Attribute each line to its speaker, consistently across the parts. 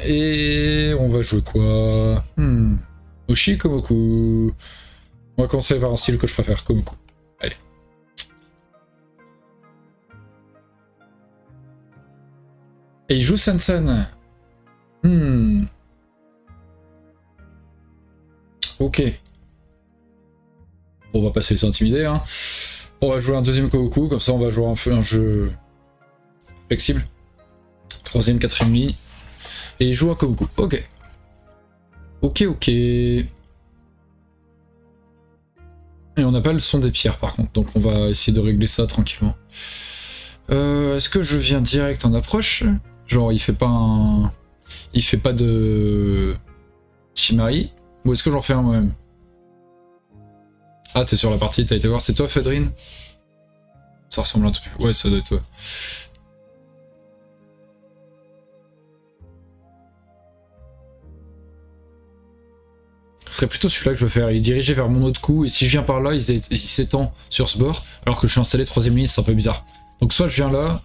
Speaker 1: Et on va jouer quoi? Oshi, Komoku. On va commencer par un style que je préfère, Komoku. Allez. Et il joue Sansan. Ok. On va pas se laisser intimider, hein. On va jouer un deuxième Komoku, comme ça on va jouer un jeu flexible. Troisième, quatrième ligne. Et il joue un Komoku. Ok. Ok. Et on n'a pas le son des pierres par contre, donc on va essayer de régler ça tranquillement. Est-ce que je viens direct en approche? Genre il fait pas un... Il fait pas de... Shimari? Ou est-ce que j'en fais un moi-même? Ah, t'es sur la partie, t'as été voir, c'est toi Fedrine? Ça ressemble un tout petit peu. Ouais, ça doit être toi. Ce serait plutôt celui-là que je veux faire. Il est dirigé vers mon autre coup, et si je viens par là, il s'étend sur ce bord, alors que je suis installé troisième ligne, c'est un peu bizarre. Donc soit je viens là...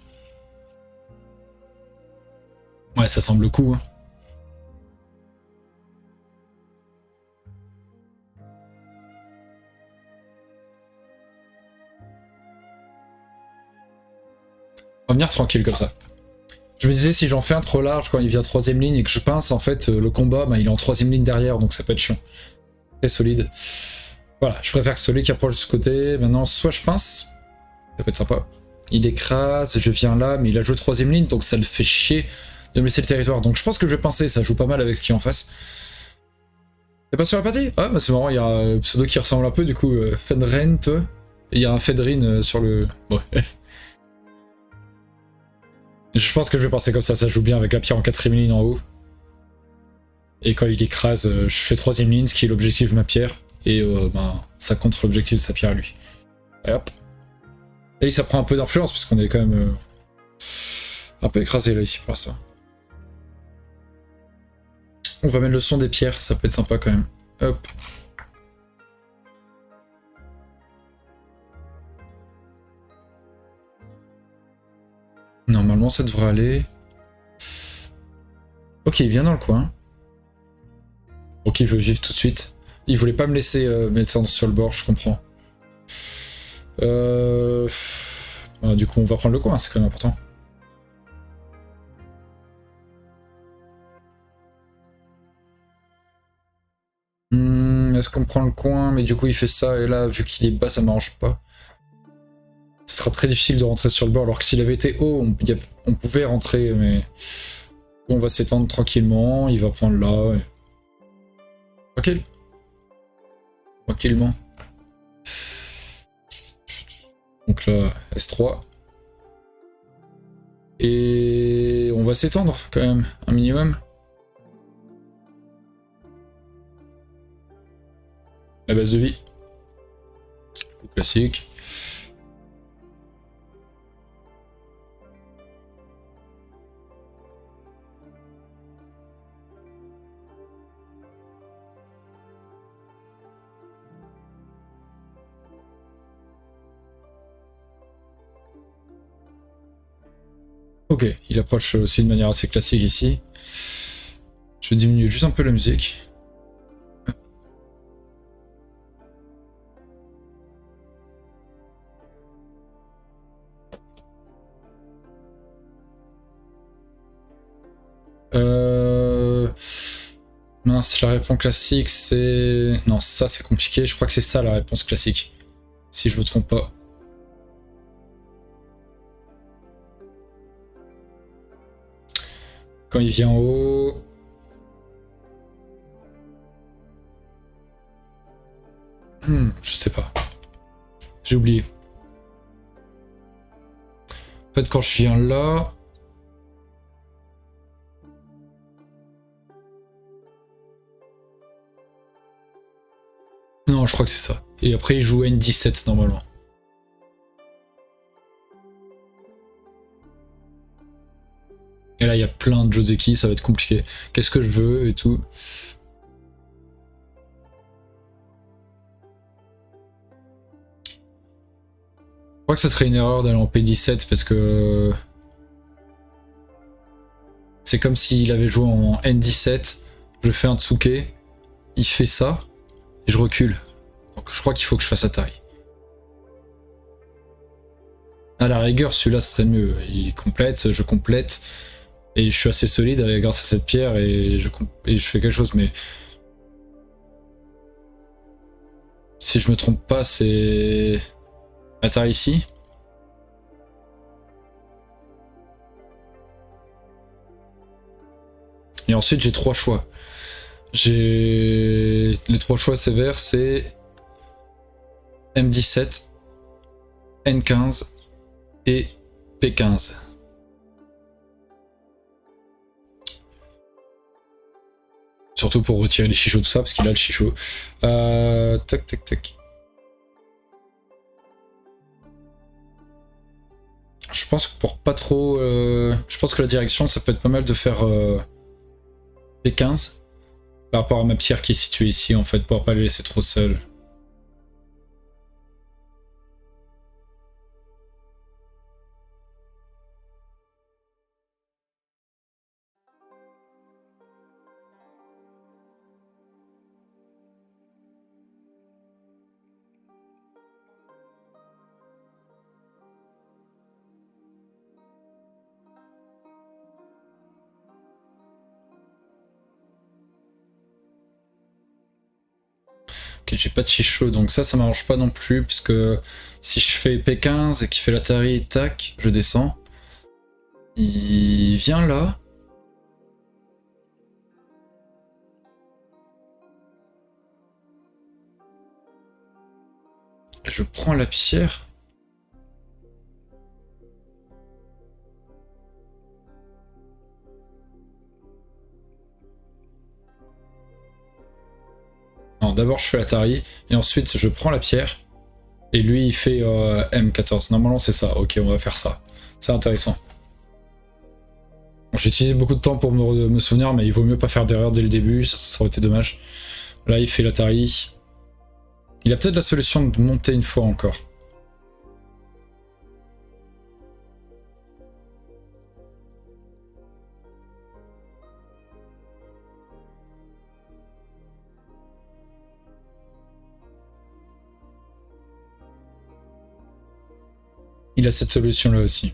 Speaker 1: Ouais, ça semble le coup, hein. On va venir tranquille comme ça. Je me disais, si j'en fais un trop large quand il vient troisième ligne et que je pince, en fait, le combat, bah, il est en troisième ligne derrière, donc ça peut être chiant. Très solide. Voilà, je préfère que celui qui approche de ce côté. Maintenant, soit je pince, ça peut être sympa. Il écrase, je viens là, mais il a joué troisième ligne, donc ça le fait chier de me laisser le territoire. Donc je pense que je vais pincer, ça joue pas mal avec ce qui est en face. T'es pas sur la partie? Ah, bah c'est marrant, il y a un pseudo qui ressemble un peu, du coup, Fedren, toi. Il y a un Fedrin sur le... Ouais. Je pense que je vais penser comme ça joue bien avec la pierre en quatrième ligne en haut. Et quand il écrase, je fais troisième ligne, ce qui est l'objectif de ma pierre. Et ben, ça contre l'objectif de sa pierre à lui. Et hop. Et ça prend un peu d'influence, parce qu'on est quand même un peu écrasé là ici pour ça. On va mettre le son des pierres, ça peut être sympa quand même. Hop. Normalement ça devrait aller. Ok, il vient dans le coin. Ok, il veut vivre tout de suite. Il voulait pas me laisser mettre sur le bord, je comprends. Du coup, on va prendre le coin, c'est quand même important. Est-ce qu'on prend le coin, mais du coup il fait ça, et là, vu qu'il est bas, ça m'arrange pas. Ce sera très difficile de rentrer sur le bord, alors que s'il avait été haut, on pouvait rentrer, mais... On va s'étendre tranquillement, il va prendre là... Et... Tranquille. Tranquillement. Donc là, S3. Et on va s'étendre quand même, un minimum. La base de vie. Coup classique. Ok, il approche aussi de manière assez classique ici. Je diminue juste un peu la musique. Mince, la réponse classique c'est... Non, ça c'est compliqué, je crois que c'est ça la réponse classique. Si je me trompe pas. Quand il vient en haut... je sais pas. J'ai oublié. En fait, quand je viens là... Non, je crois que c'est ça. Et après, il joue N17 normalement. Et là, il y a plein de Joseki, ça va être compliqué. Qu'est-ce que je veux et tout. Je crois que ce serait une erreur d'aller en P17 parce que... C'est comme s'il avait joué en N17, je fais un Tsuke, il fait ça, et je recule. Donc je crois qu'il faut que je fasse Atari. À la rigueur, celui-là serait mieux. Il complète, je complète, et je suis assez solide grâce à cette pierre, et je fais quelque chose, mais... Si je me trompe pas, c'est... Atari ici. Et ensuite, j'ai 3 choix. Les 3 choix sévères, c'est M17, N15 et P15. Surtout pour retirer les chichots, tout ça, parce qu'il a le chichot. Tac, tac, tac. Je pense que pour pas trop... je pense que la direction, ça peut être pas mal de faire P15. Par rapport à ma pierre qui est située ici, en fait, pour pas les laisser trop seuls. Ok, j'ai pas de chichot, donc ça m'arrange pas non plus, puisque si je fais P15 et qu'il fait l'Atari, tac, je descends. Il vient là. Je prends la pierre. Non, d'abord je fais l'Atari, et ensuite je prends la pierre, et lui il fait M14. Normalement c'est ça, ok, on va faire ça. C'est intéressant. Bon, j'ai utilisé beaucoup de temps pour me souvenir, mais il vaut mieux pas faire d'erreur dès le début, ça aurait été dommage. Là il fait l'Atari. Il a peut-être la solution de monter une fois encore. Il a cette solution là aussi.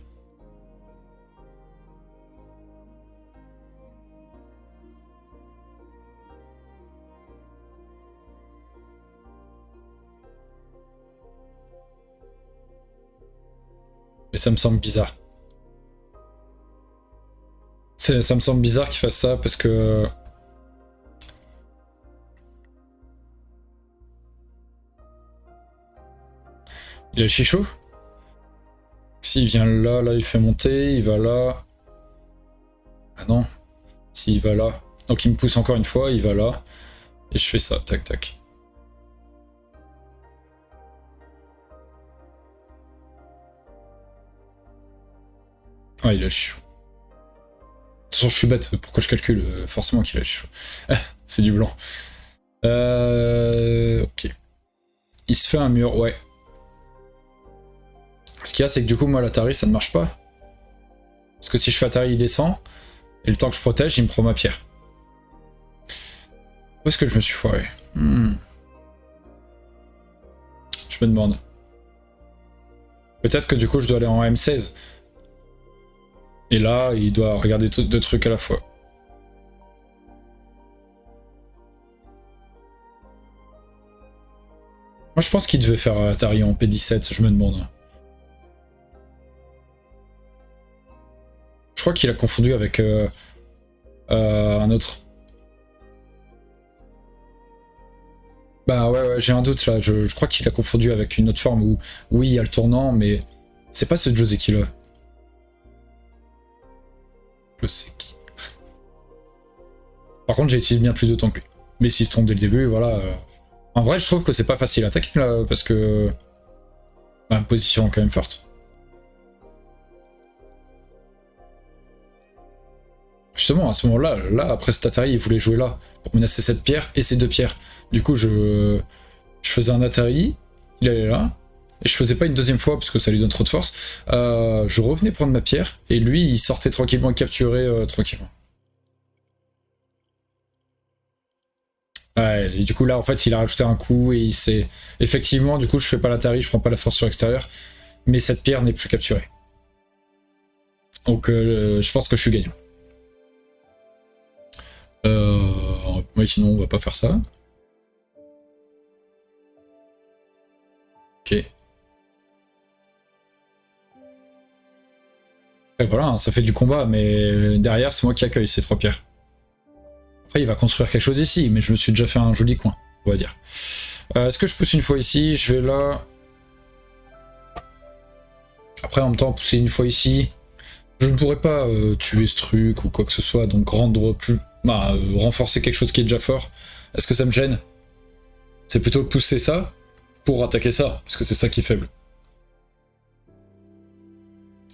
Speaker 1: Mais ça me semble bizarre. Ça me semble bizarre qu'il fasse ça parce que... Il a le chichot. S'il vient là, là il fait monter, il va là. Ah non. S'il va là. Donc il me pousse encore une fois, il va là. Et je fais ça, tac tac. Ah, il a le chichot. De toute façon, je suis bête, pourquoi je calcule? Forcément qu'il a le chichot. C'est du blanc. Ok. Il se fait un mur, ouais. Ce qu'il y a, c'est que du coup, moi, l'Atari, ça ne marche pas. Parce que si je fais Atari, il descend. Et le temps que je protège, il me prend ma pierre. Où est-ce que je me suis foiré? Je me demande. Peut-être que du coup, je dois aller en M16. Et là, il doit regarder deux trucs à la fois. Moi, je pense qu'il devait faire Atari en P17, je me demande. Je crois qu'il a confondu avec un autre. Bah ouais, j'ai un doute là. Je crois qu'il a confondu avec une autre forme où, oui, il y a le tournant, mais c'est pas ce Joseki là. Joseki. Par contre, j'ai utilisé bien plus de temps que lui. Mais s'il se trompe dès le début, voilà. En vrai, je trouve que c'est pas facile à attaquer là, parce que... Bah, position quand même forte. Justement, à ce moment-là, après cet Atari, il voulait jouer là, pour menacer cette pierre et ces deux pierres. Du coup, je faisais un Atari, il allait là, et je faisais pas une deuxième fois, parce que ça lui donne trop de force. Je revenais prendre ma pierre, et lui, il sortait tranquillement et capturait tranquillement. Ouais, et du coup là en fait il a rajouté un coup et il s'est... Effectivement du coup je fais pas l'Atari, je prends pas la force sur l'extérieur, mais cette pierre n'est plus capturée. Donc je pense que je suis gagnant. Ouais, sinon on va pas faire ça. Ok. Et voilà, hein, ça fait du combat, mais derrière c'est moi qui accueille ces 3 pierres. Après il va construire quelque chose ici, mais je me suis déjà fait un joli coin, on va dire. Est-ce que je pousse une fois ici? Je vais là. Après en même temps pousser une fois ici. Je ne pourrais pas tuer ce truc ou quoi que ce soit, donc rendre plus... Bah, renforcer quelque chose qui est déjà fort. Est-ce que ça me gêne? C'est plutôt pousser ça pour attaquer ça, parce que c'est ça qui est faible.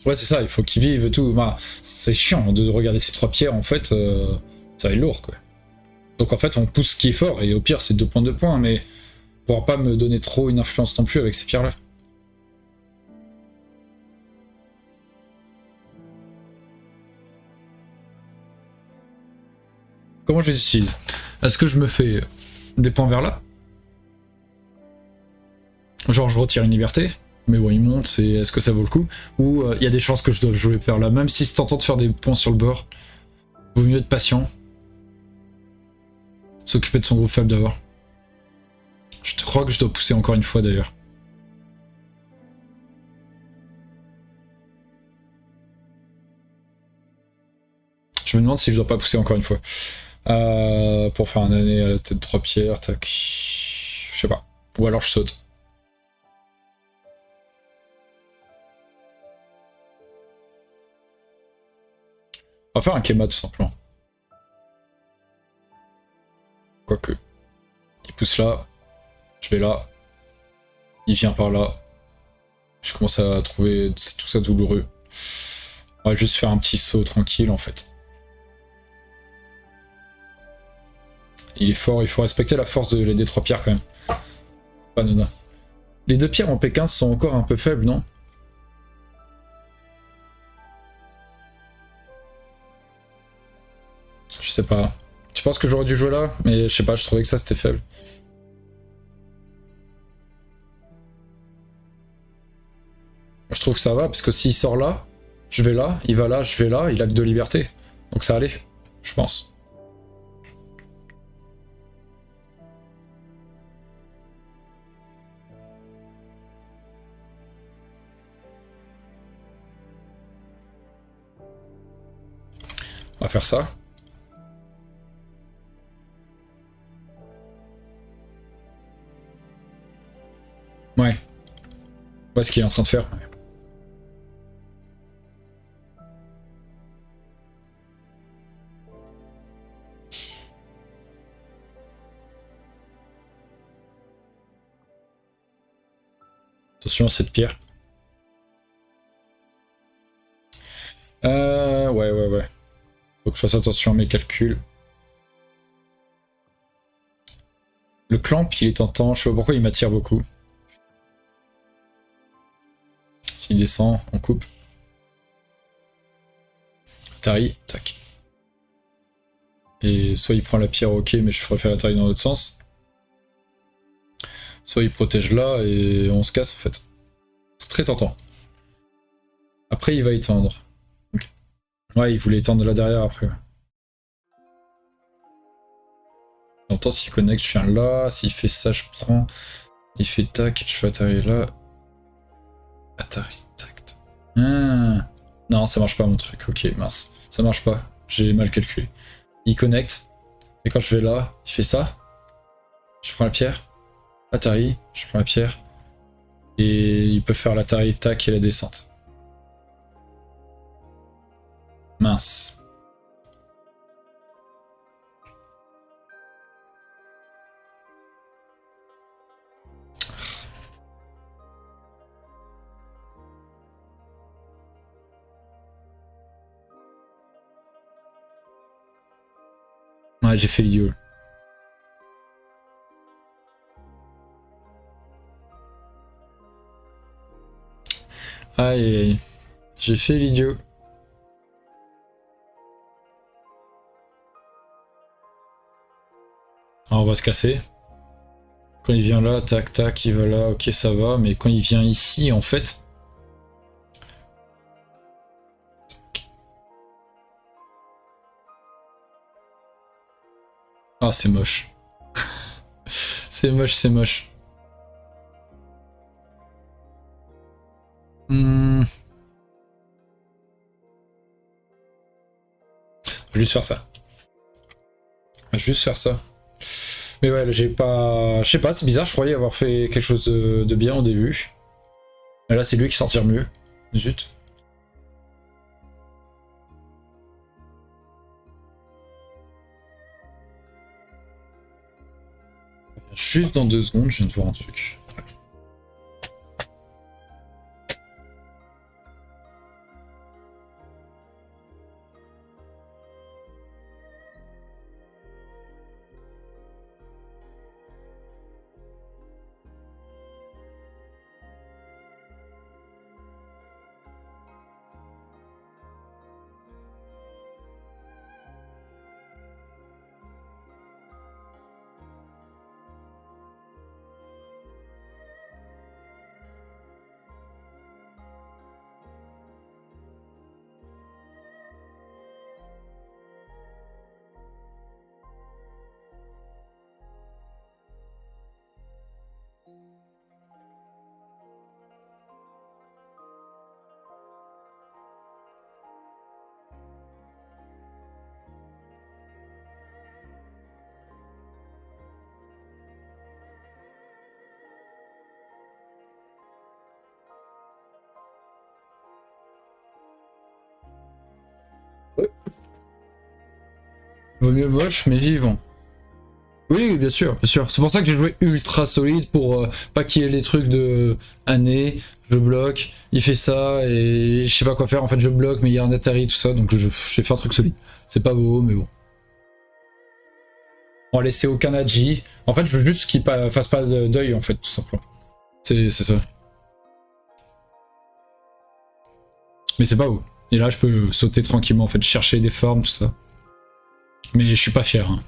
Speaker 1: Ouais, c'est ça, il faut qu'ils vivent et tout. Bah, c'est chiant de regarder ces 3 pierres, en fait, ça va être lourd, quoi. Donc en fait, on pousse ce qui est fort, et au pire, c'est 2 points, 2 points, mais on pourra pas me donner trop une influence non plus avec ces pierres-là. Comment je les utilise? Est-ce que je me fais des points vers là? Genre je retire une liberté, mais ouais il monte, c'est est-ce que ça vaut le coup? Ou il y a des chances que je dois jouer vers là, même si c'est tentant de faire des points sur le bord, vaut mieux être patient. S'occuper de son groupe faible d'abord. Je te crois que je dois pousser encore une fois d'ailleurs. Je me demande si je dois pas pousser encore une fois. Pour faire un année à la tête de 3 pierres, tac. Je sais pas. Ou alors je saute. On va faire un Kema tout simplement. Quoique. Il pousse là. Je vais là. Il vient par là. Je commence à trouver tout ça douloureux. On va juste faire un petit saut tranquille en fait. Il est fort, il faut respecter la force des 3 pierres quand même. Pas nana. Les 2 pierres en P15 sont encore un peu faibles, non? Je sais pas. Tu penses que j'aurais dû jouer là? Mais je sais pas, je trouvais que ça c'était faible. Je trouve que ça va, parce que s'il sort là, je vais là, il va là, je vais là, il a que 2 libertés. Donc ça allait, je pense. On va faire ça. Ouais. Ouais, ce qu'il est en train de faire. Ouais. Attention à cette pierre. Ouais. Faut que je fasse attention à mes calculs. Le clamp, il est tentant, je sais pas pourquoi il m'attire beaucoup. S'il descend, on coupe. Atari, tac. Et soit il prend la pierre, ok, mais je ferais faire l'Atari dans l'autre sens. Soit il protège là et on se casse en fait. C'est très tentant. Après il va étendre. Okay. Ouais, il voulait étendre là derrière après. Ouais. En même temps, s'il connecte, je viens là. S'il fait ça, je prends. Il fait tac, je fais Atari là. Atari, tac. Ah. Non, ça marche pas mon truc. Ok, mince. Ça marche pas. J'ai mal calculé. Il connecte. Et quand je vais là, il fait ça. Je prends la pierre. Atari, je prends la pierre. Et il peut faire l'Atari, tac, et la descente. Mince. Ouais, j'ai fait l'idiot. Aïe, j'ai fait l'idiot. on va se casser. Quand il vient là, tac tac, il va là, ok ça va, mais quand il vient ici en fait... Ah c'est moche. C'est moche, c'est moche. Hmm. Je vais juste faire ça. Je vais juste faire ça. Mais ouais, là, j'ai pas... Je sais pas, c'est bizarre, je croyais avoir fait quelque chose de bien au début. Mais là, c'est lui qui s'en tire mieux. Zut. Juste dans 2 secondes, je viens de voir un truc. Vaut mieux moche, mais vivant. Oui, bien sûr, bien sûr. C'est pour ça que j'ai joué ultra solide pour pas qu'il y ait les trucs de année, je bloque, il fait ça et je sais pas quoi faire. En fait, je bloque, mais il y a un Atari, tout ça, donc j'ai fait un truc solide. C'est pas beau, mais bon. On va laisser aucun Agi. En fait, je veux juste qu'il fasse pas de deuil, en fait, tout simplement. C'est ça. Mais c'est pas beau. Et là, je peux sauter tranquillement, en fait, chercher des formes, tout ça. Mais je suis pas fier. Hein.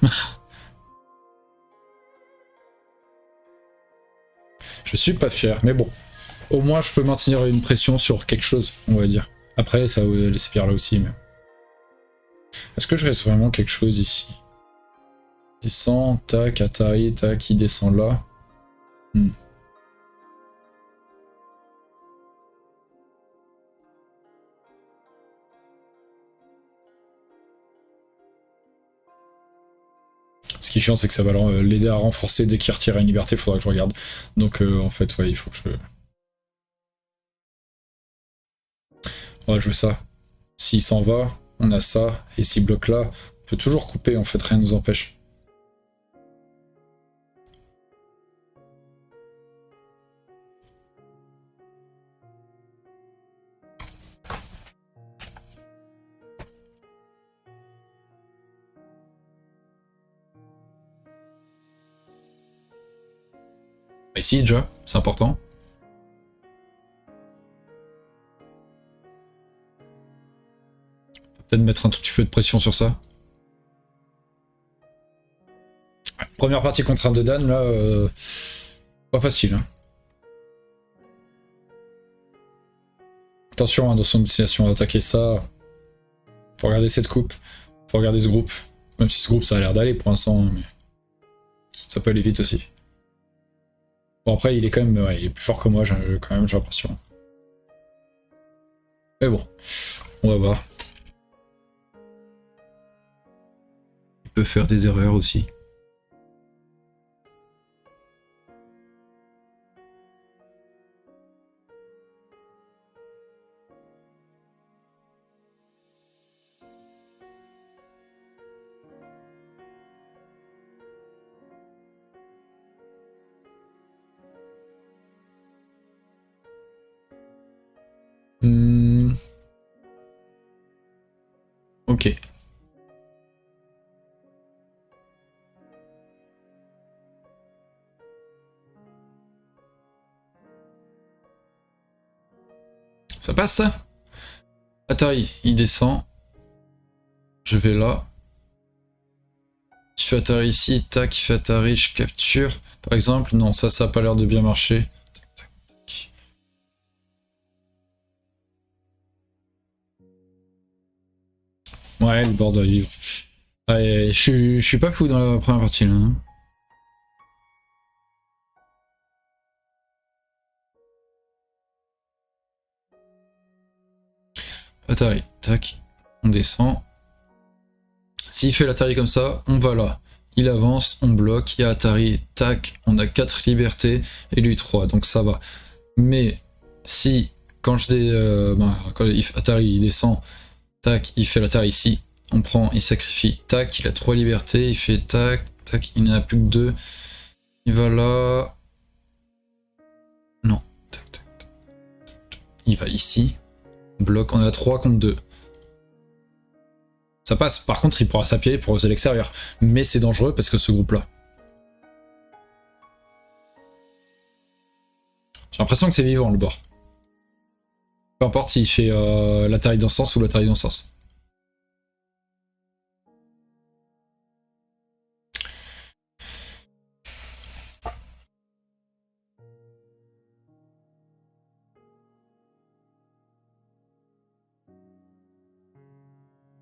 Speaker 1: Je suis pas fier, mais bon. Au moins, je peux maintenir une pression sur quelque chose, on va dire. Après, ça va laisser Pierre là aussi, mais... Est-ce que je reste vraiment quelque chose ici? Descend, tac, Atari, tac, il descend là. Ce qui est chiant, c'est que ça va l'aider à renforcer dès qu'il retire une liberté, il faudra que je regarde. Donc en fait, ouais, il faut que je... On va jouer ça. S'il s'en va, on a ça, et s'il bloque là, on peut toujours couper, en fait, rien ne nous empêche. Ici, déjà, c'est important. Peut-être mettre un tout petit peu de pression sur ça. Première partie contre un de Dan, là, pas facile. Hein. Attention hein, dans son destination à attaquer ça. Faut regarder cette coupe. Faut regarder ce groupe. Même si ce groupe, ça a l'air d'aller pour l'instant, hein, mais ça peut aller vite aussi. Bon après, il est quand même, ouais, il est plus fort que moi, quand même, j'ai l'impression. Mais bon, on va voir. Il peut faire des erreurs aussi. Ok. Ça passe ça? Atari, il descend. Je vais là. Il fait Atari ici, tac, il fait Atari, je capture. Par exemple, non, ça a pas l'air de bien marcher. Tac, tac, tac. Ouais, le board doit vivre. Ouais, je suis pas fou dans la première partie là. Hein. Atari, tac, on descend. S'il fait l'Atari comme ça, on va là. Il avance, on bloque, il y a Atari, tac, on a 4 libertés et lui 3, donc ça va. Mais si, quand Atari il descend, tac, il fait l'Atari ici, on prend, il sacrifie, tac, il a 3 libertés, il fait tac, tac, il n'en a plus que 2. Il va là. Non, tac, tac, tac. Il va ici, bloc, on a 3 contre 2. Ça passe. Par contre, il pourra s'appuyer pour oser l'extérieur. Mais c'est dangereux parce que ce groupe-là. J'ai l'impression que c'est vivant le bord. Peu importe s'il fait l'Atari dans ce sens ou l'Atari dans ce sens.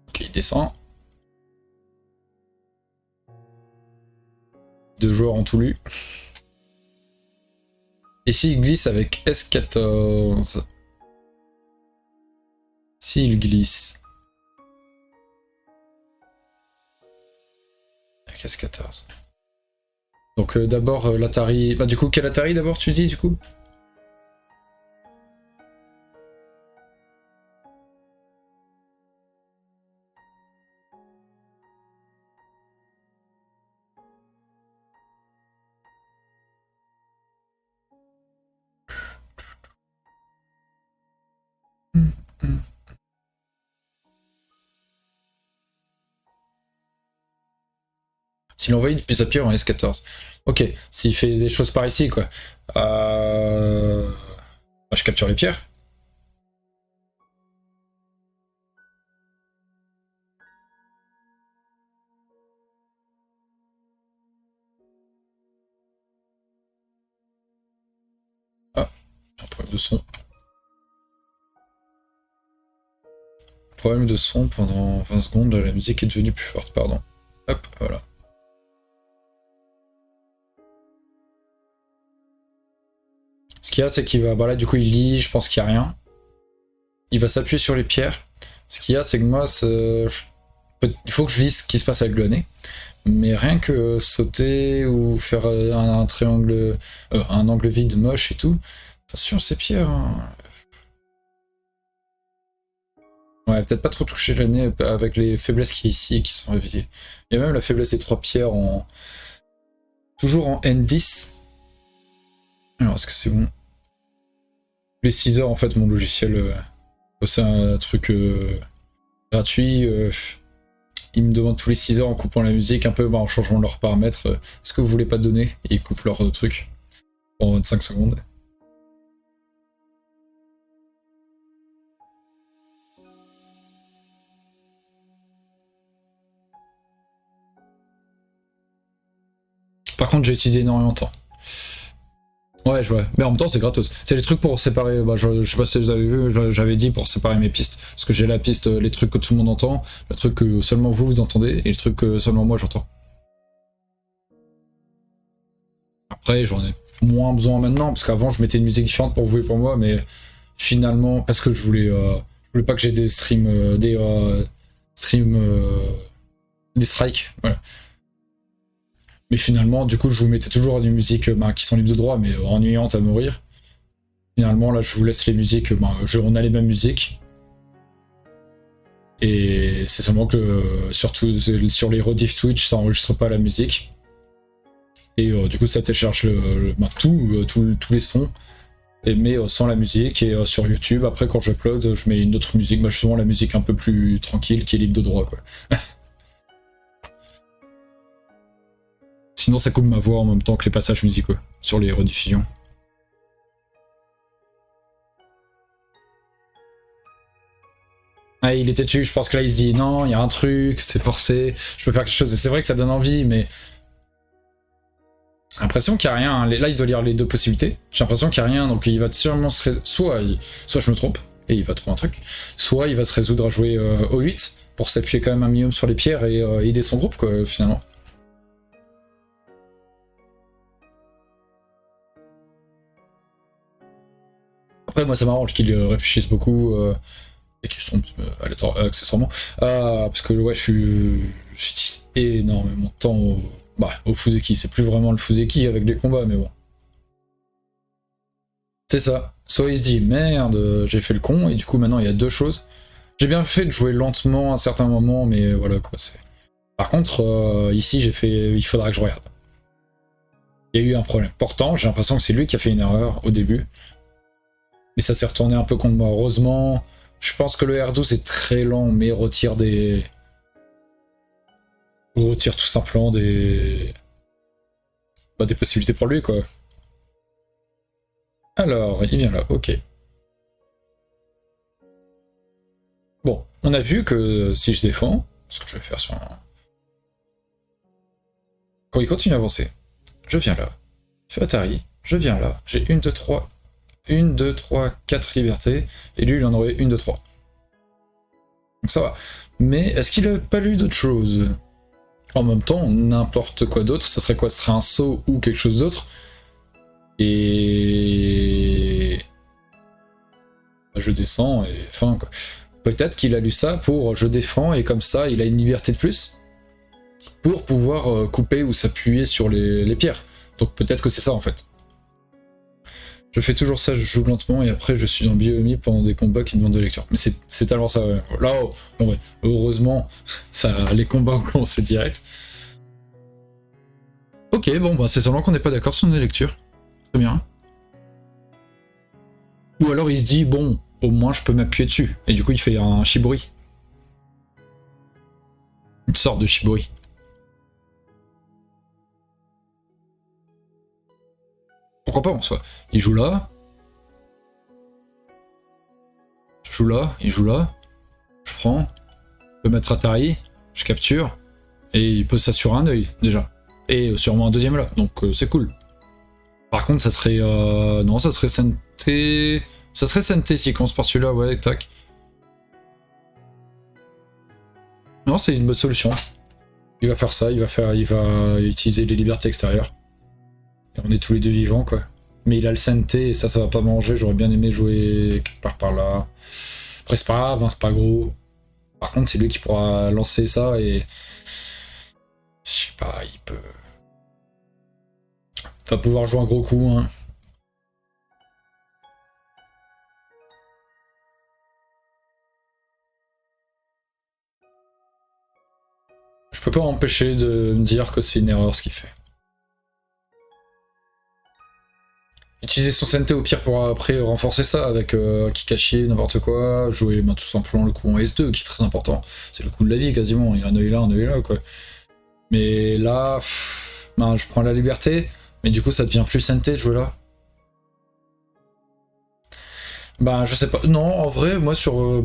Speaker 1: Ok, il descend. 2 joueurs ont tout lu. Et s'il glisse avec S14? S'il glisse avec S14. Donc d'abord l'Atari... Bah du coup, quel Atari d'abord tu dis du coup? S'il envoie depuis sa pierre en S14. Ok, s'il fait des choses par ici, quoi. Bah, je capture les pierres. Ah, un problème de son. Problème de son pendant 20 secondes, la musique est devenue plus forte, pardon. Hop, voilà. Ce qu'il y a, c'est qu'il va... Bah là, du coup, il lit, je pense qu'il n'y a rien. Il va s'appuyer sur les pierres. Ce qu'il y a, c'est que moi, il faut que je lise ce qui se passe avec le nez. Mais rien que sauter ou faire un triangle... un angle vide moche et tout. Attention, ces pierres... Hein. Ouais, peut-être pas trop toucher le nez avec les faiblesses qui y a ici qui sont réveillées. Il y a même la faiblesse des 3 pierres en... Toujours en N10. Alors, est-ce que c'est bon? Les 6 heures, en fait, mon logiciel... c'est un truc gratuit. Ils me demandent tous les 6 heures en coupant la musique, un peu en changeant leurs paramètres. Est-ce que vous voulez pas donner? Et ils coupent leur truc en 25 secondes. Par contre, j'ai utilisé énormément de temps. Ouais, je vois. Mais en même temps, c'est gratos. C'est les trucs pour séparer. Bah, je sais pas si vous avez vu, j'avais dit pour séparer mes pistes. Parce que j'ai la piste, les trucs que tout le monde entend, le truc que seulement vous entendez, et le truc que seulement moi j'entends. Après, j'en ai moins besoin maintenant, parce qu'avant, je mettais une musique différente pour vous et pour moi, mais finalement, parce que je voulais pas que j'ai des streams, des strikes, voilà. Mais finalement, du coup, je vous mettais toujours des musiques qui sont libres de droit, mais ennuyantes à mourir. Finalement, là, je vous laisse les musiques, on a les mêmes musiques. Et c'est seulement que, surtout sur les rediff Twitch, ça enregistre pas la musique. Et du coup, ça télécharge tous les sons, mais sans la musique. Et sur YouTube, après, quand j'upload, je mets une autre musique, justement la musique un peu plus tranquille, qui est libre de droit, quoi. Sinon, ça coupe ma voix en même temps que les passages musicaux sur les rediffusions. Ah, il était têtu, je pense que là il se dit non, il y a un truc, c'est forcé, je peux faire quelque chose. Et c'est vrai que ça donne envie, mais j'ai l'impression qu'il n'y a rien. Là, il doit lire les deux possibilités. J'ai l'impression qu'il n'y a rien, donc il va sûrement soit je me trompe, et il va trouver un truc, soit il va se résoudre à jouer au 8 pour s'appuyer quand même un minimum sur les pierres et aider son groupe, quoi, finalement. Après, moi, ça m'arrange qu'il réfléchisse beaucoup et qu'il se trompe accessoirement. Parce que, ouais, j'utilise énormément de temps au Fuseki. C'est plus vraiment le Fuseki avec les combats, mais bon. C'est ça. Soit il se dit, merde, j'ai fait le con, et du coup, maintenant, il y a deux choses. J'ai bien fait de jouer lentement à certains moments, mais voilà, quoi, c'est... Par contre, ici, j'ai fait... Il faudra que je regarde. Il y a eu un problème. Pourtant, j'ai l'impression que c'est lui qui a fait une erreur au début. Mais ça s'est retourné un peu contre moi. Heureusement, je pense que le R12 est très lent, mais retire tout simplement des possibilités pour lui, quoi. Alors, il vient là, ok. Bon, on a vu que si je défends, ce que je vais faire sur un... Quand il continue à avancer, je viens là. Fais Atari, je viens là. J'ai 1, 2, 3... 1, 2, 3, 4 libertés, et lui il en aurait 1, 2, 3. Donc ça va. Mais est-ce qu'il a pas lu d'autre chose? En même temps, n'importe quoi d'autre, ça serait quoi? Ce serait un saut ou quelque chose d'autre. Et... Je descends et... Enfin, quoi. Peut-être qu'il a lu ça pour je défends et comme ça, il a une liberté de plus pour pouvoir couper ou s'appuyer sur les pierres. Donc peut-être que c'est ça en fait. Je fais toujours ça, je joue lentement et après je suis dans bioémie pendant des combats qui demandent de lecture. Mais c'est tellement ça, ouais. Là, bon, ouais, heureusement, ça, les combats ont commencé direct. Ok, bon, bah c'est seulement qu'on n'est pas d'accord sur nos lectures. Très bien. Ou alors il se dit, bon, au moins je peux m'appuyer dessus. Et du coup il fait un shibori. Une sorte de shibori. Pourquoi pas en soi? Il joue là. Je joue là, il joue là. Je prends. Je peux mettre Atari. Je capture. Et il pose ça sur un œil déjà. Et sûrement un deuxième là. Donc c'est cool. Par contre ça serait... Non, ça serait Senté... Ça serait Senté s'il commence par celui-là, ouais, tac. Non, c'est une bonne solution. Il va faire ça, il va utiliser les libertés extérieures. Et on est tous les deux vivants, quoi. Mais il a le Senté, et ça va pas manger. J'aurais bien aimé jouer quelque part par là. Après, c'est pas grave, hein, c'est pas gros. Par contre, c'est lui qui pourra lancer ça, et... Je sais pas, il peut... Va pouvoir jouer un gros coup, hein. Je peux pas m'empêcher de me dire que c'est une erreur ce qu'il fait. Utiliser son Senté au pire pour après renforcer ça avec Kikashi, n'importe quoi, jouer tout simplement le coup en S2 qui est très important. C'est le coup de la vie quasiment, il y a un œil là, un œil là quoi. Mais là, ben, je prends la liberté, mais du coup ça devient plus Senté de jouer là. Ben je sais pas, non en vrai moi sur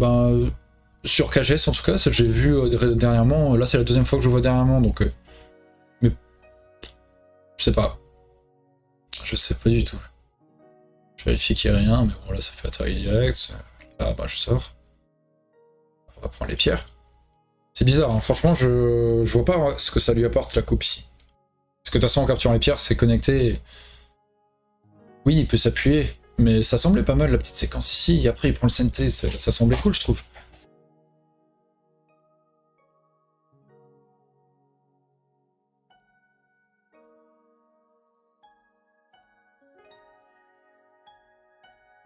Speaker 1: KGS en tout cas, j'ai vu dernièrement, là c'est la deuxième fois que je vois dernièrement donc... mais... Je sais pas. Je sais pas du tout. Je vérifie qu'il n'y a rien, mais bon là ça fait Atari direct. Là bah je sors. On va prendre les pierres. C'est bizarre, hein. Franchement je vois pas ce que ça lui apporte la coupe ici. Parce que de toute façon en capturant les pierres c'est connecté. Et... Oui il peut s'appuyer, mais ça semblait pas mal la petite séquence ici, et après il prend le Senté, ça semblait cool je trouve.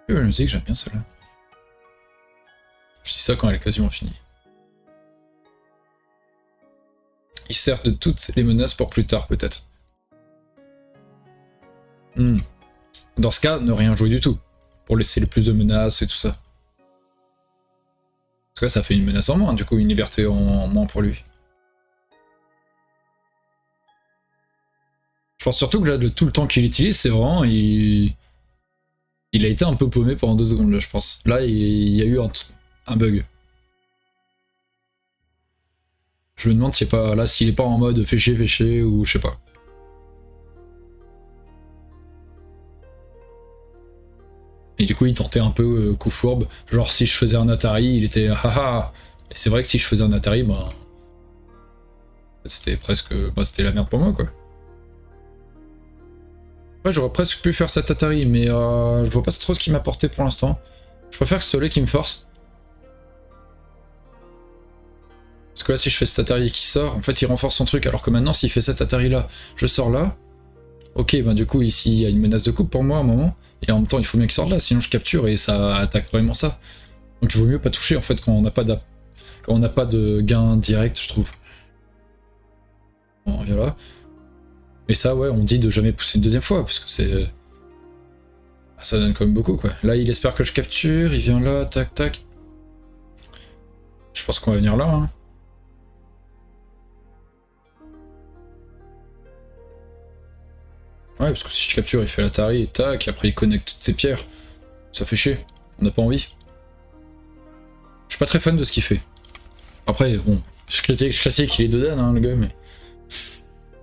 Speaker 1: La musique j'aime bien celle-là. Je dis ça quand elle est quasiment finie. Il sert de toutes les menaces pour plus tard, peut-être. Dans ce cas, ne rien jouer du tout. Pour laisser le plus de menaces et tout ça. Parce que là, ça fait une menace en moins, du coup, une liberté en moins pour lui. Je pense surtout que là, tout le temps qu'il utilise, c'est vraiment... Il a été un peu paumé pendant 2 secondes, là, je pense. Là, il y a eu un bug. Je me demande s'il est pas là, s'il est pas en mode fais chier, ou je sais pas. Et du coup, il tentait un peu coup fourbe. Genre, si je faisais un Atari, il était haha. Et c'est vrai que si je faisais un Atari, bah. C'était presque. Bah, c'était la merde pour moi, quoi. Ouais, j'aurais presque pu faire cet Atari, mais je vois pas trop ce qu'il m'a apporté pour l'instant. Je préfère que ce soit lui qui me force. Parce que là, si je fais cet Atari qui sort, en fait, il renforce son truc. Alors que maintenant, s'il fait cet Atari là, je sors là. Ok, bah du coup, ici, il y a une menace de coupe pour moi à un moment. Et en même temps, il faut bien qu'il sorte là, sinon je capture et ça attaque vraiment ça. Donc il vaut mieux pas toucher en fait quand on n'a pas de gain direct, je trouve. Bon, voilà. Mais ça, ouais, on dit de jamais pousser une deuxième fois, parce que c'est. Ça donne quand même beaucoup, quoi. Là, il espère que je capture, il vient là, tac, tac. Je pense qu'on va venir là, hein. Ouais, parce que si je capture, il fait l'Atari, et tac, et après il connecte toutes ses pierres. Ça fait chier, on n'a pas envie. Je suis pas très fan de ce qu'il fait. Après, bon, je critique, il est de Dan, hein, le gars, mais...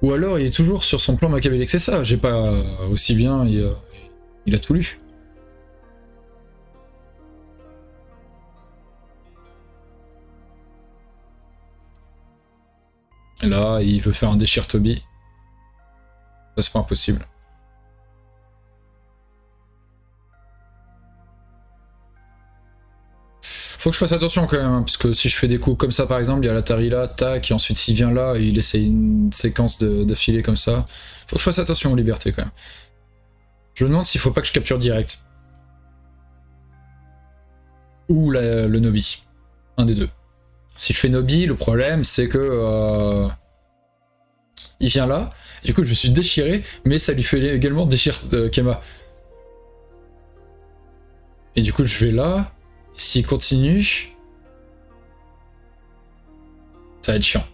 Speaker 1: Ou alors, il est toujours sur son plan machiavélique, c'est ça, j'ai pas... Aussi bien, il a tout lu. Et là, il veut faire un déchire Toby. Ça, c'est pas impossible. Faut que je fasse attention quand même, hein, parce que si je fais des coups comme ça par exemple, il y a l'Atari là, tac, et ensuite s'il vient là et il essaye une séquence d'affilée comme ça, faut que je fasse attention aux libertés quand même. Je me demande s'il faut pas que je capture direct. Ou le Nobi. Un des deux. Si je fais Nobi, le problème c'est que... il vient là, et du coup je me suis déchiré, mais ça lui fait également déchirer Kema. Et du coup je vais là, s'il continue... Ça va être chiant.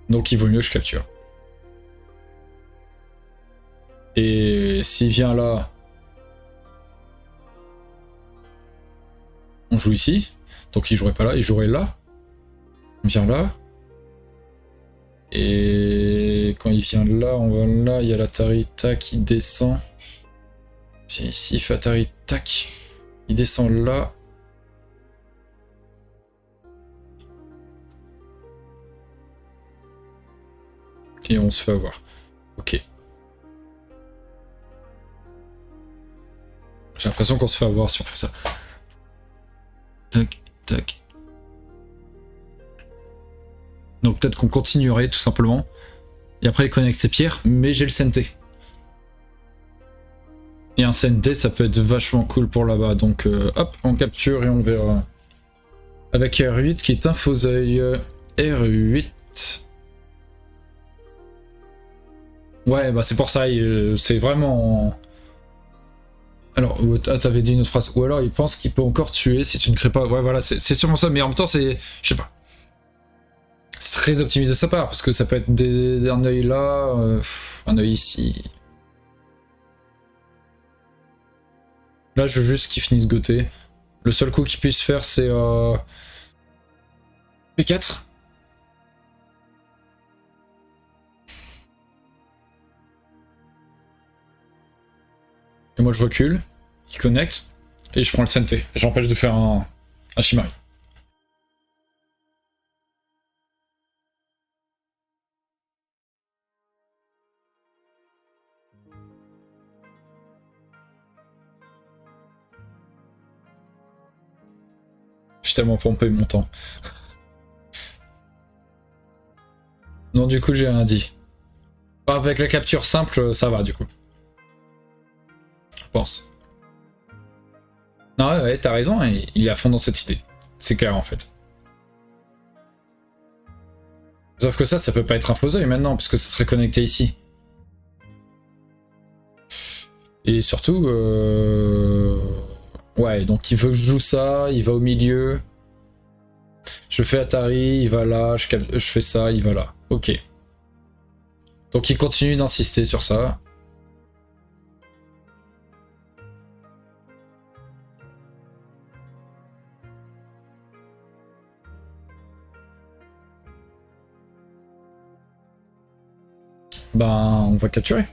Speaker 1: Donc il vaut mieux que je capture. Et s'il vient là... On joue ici. Donc il jouerait pas là, il jouerait là. Il vient là. Et quand il vient là, on va là, il y a l'Atari, tac, il descend. Viens ici, il fait Atari, tac. Il descend là. Et on se fait avoir. Ok. J'ai l'impression qu'on se fait avoir si on fait ça. Tac, tac. Donc peut-être qu'on continuerait tout simplement. Et après il connecte ses pierres, mais j'ai le CNT. Et un CNT ça peut être vachement cool pour là-bas. Donc hop, on capture et on verra. Avec R8 qui est un faux œil. R8. Ouais, bah c'est pour ça, c'est vraiment... Alors, t'avais dit une autre phrase. Ou alors il pense qu'il peut encore tuer si tu ne crées pas... Ouais, voilà, c'est sûrement ça, mais en même temps, c'est... Je sais pas. C'est très optimisé de sa part, parce que ça peut être un œil là, un œil ici. Là, je veux juste qu'il finisse Goté. Le seul coup qu'il puisse faire, c'est... P4. Et moi, je recule. Il connecte. Et je prends le CNT. Et j'empêche de faire un Shimari. J'ai tellement pompé mon temps. Non, du coup, j'ai rien dit. Avec la capture simple, ça va, du coup. Je pense. Non, ouais, t'as raison, il est à fond dans cette idée. C'est clair, en fait. Sauf que ça peut pas être un faux œil maintenant, parce que ça serait connecté ici. Et surtout, ouais, donc il veut que je joue ça, il va au milieu. Je fais Atari, il va là, je fais ça, il va là. Ok. Donc il continue d'insister sur ça. Ben, on va capturer.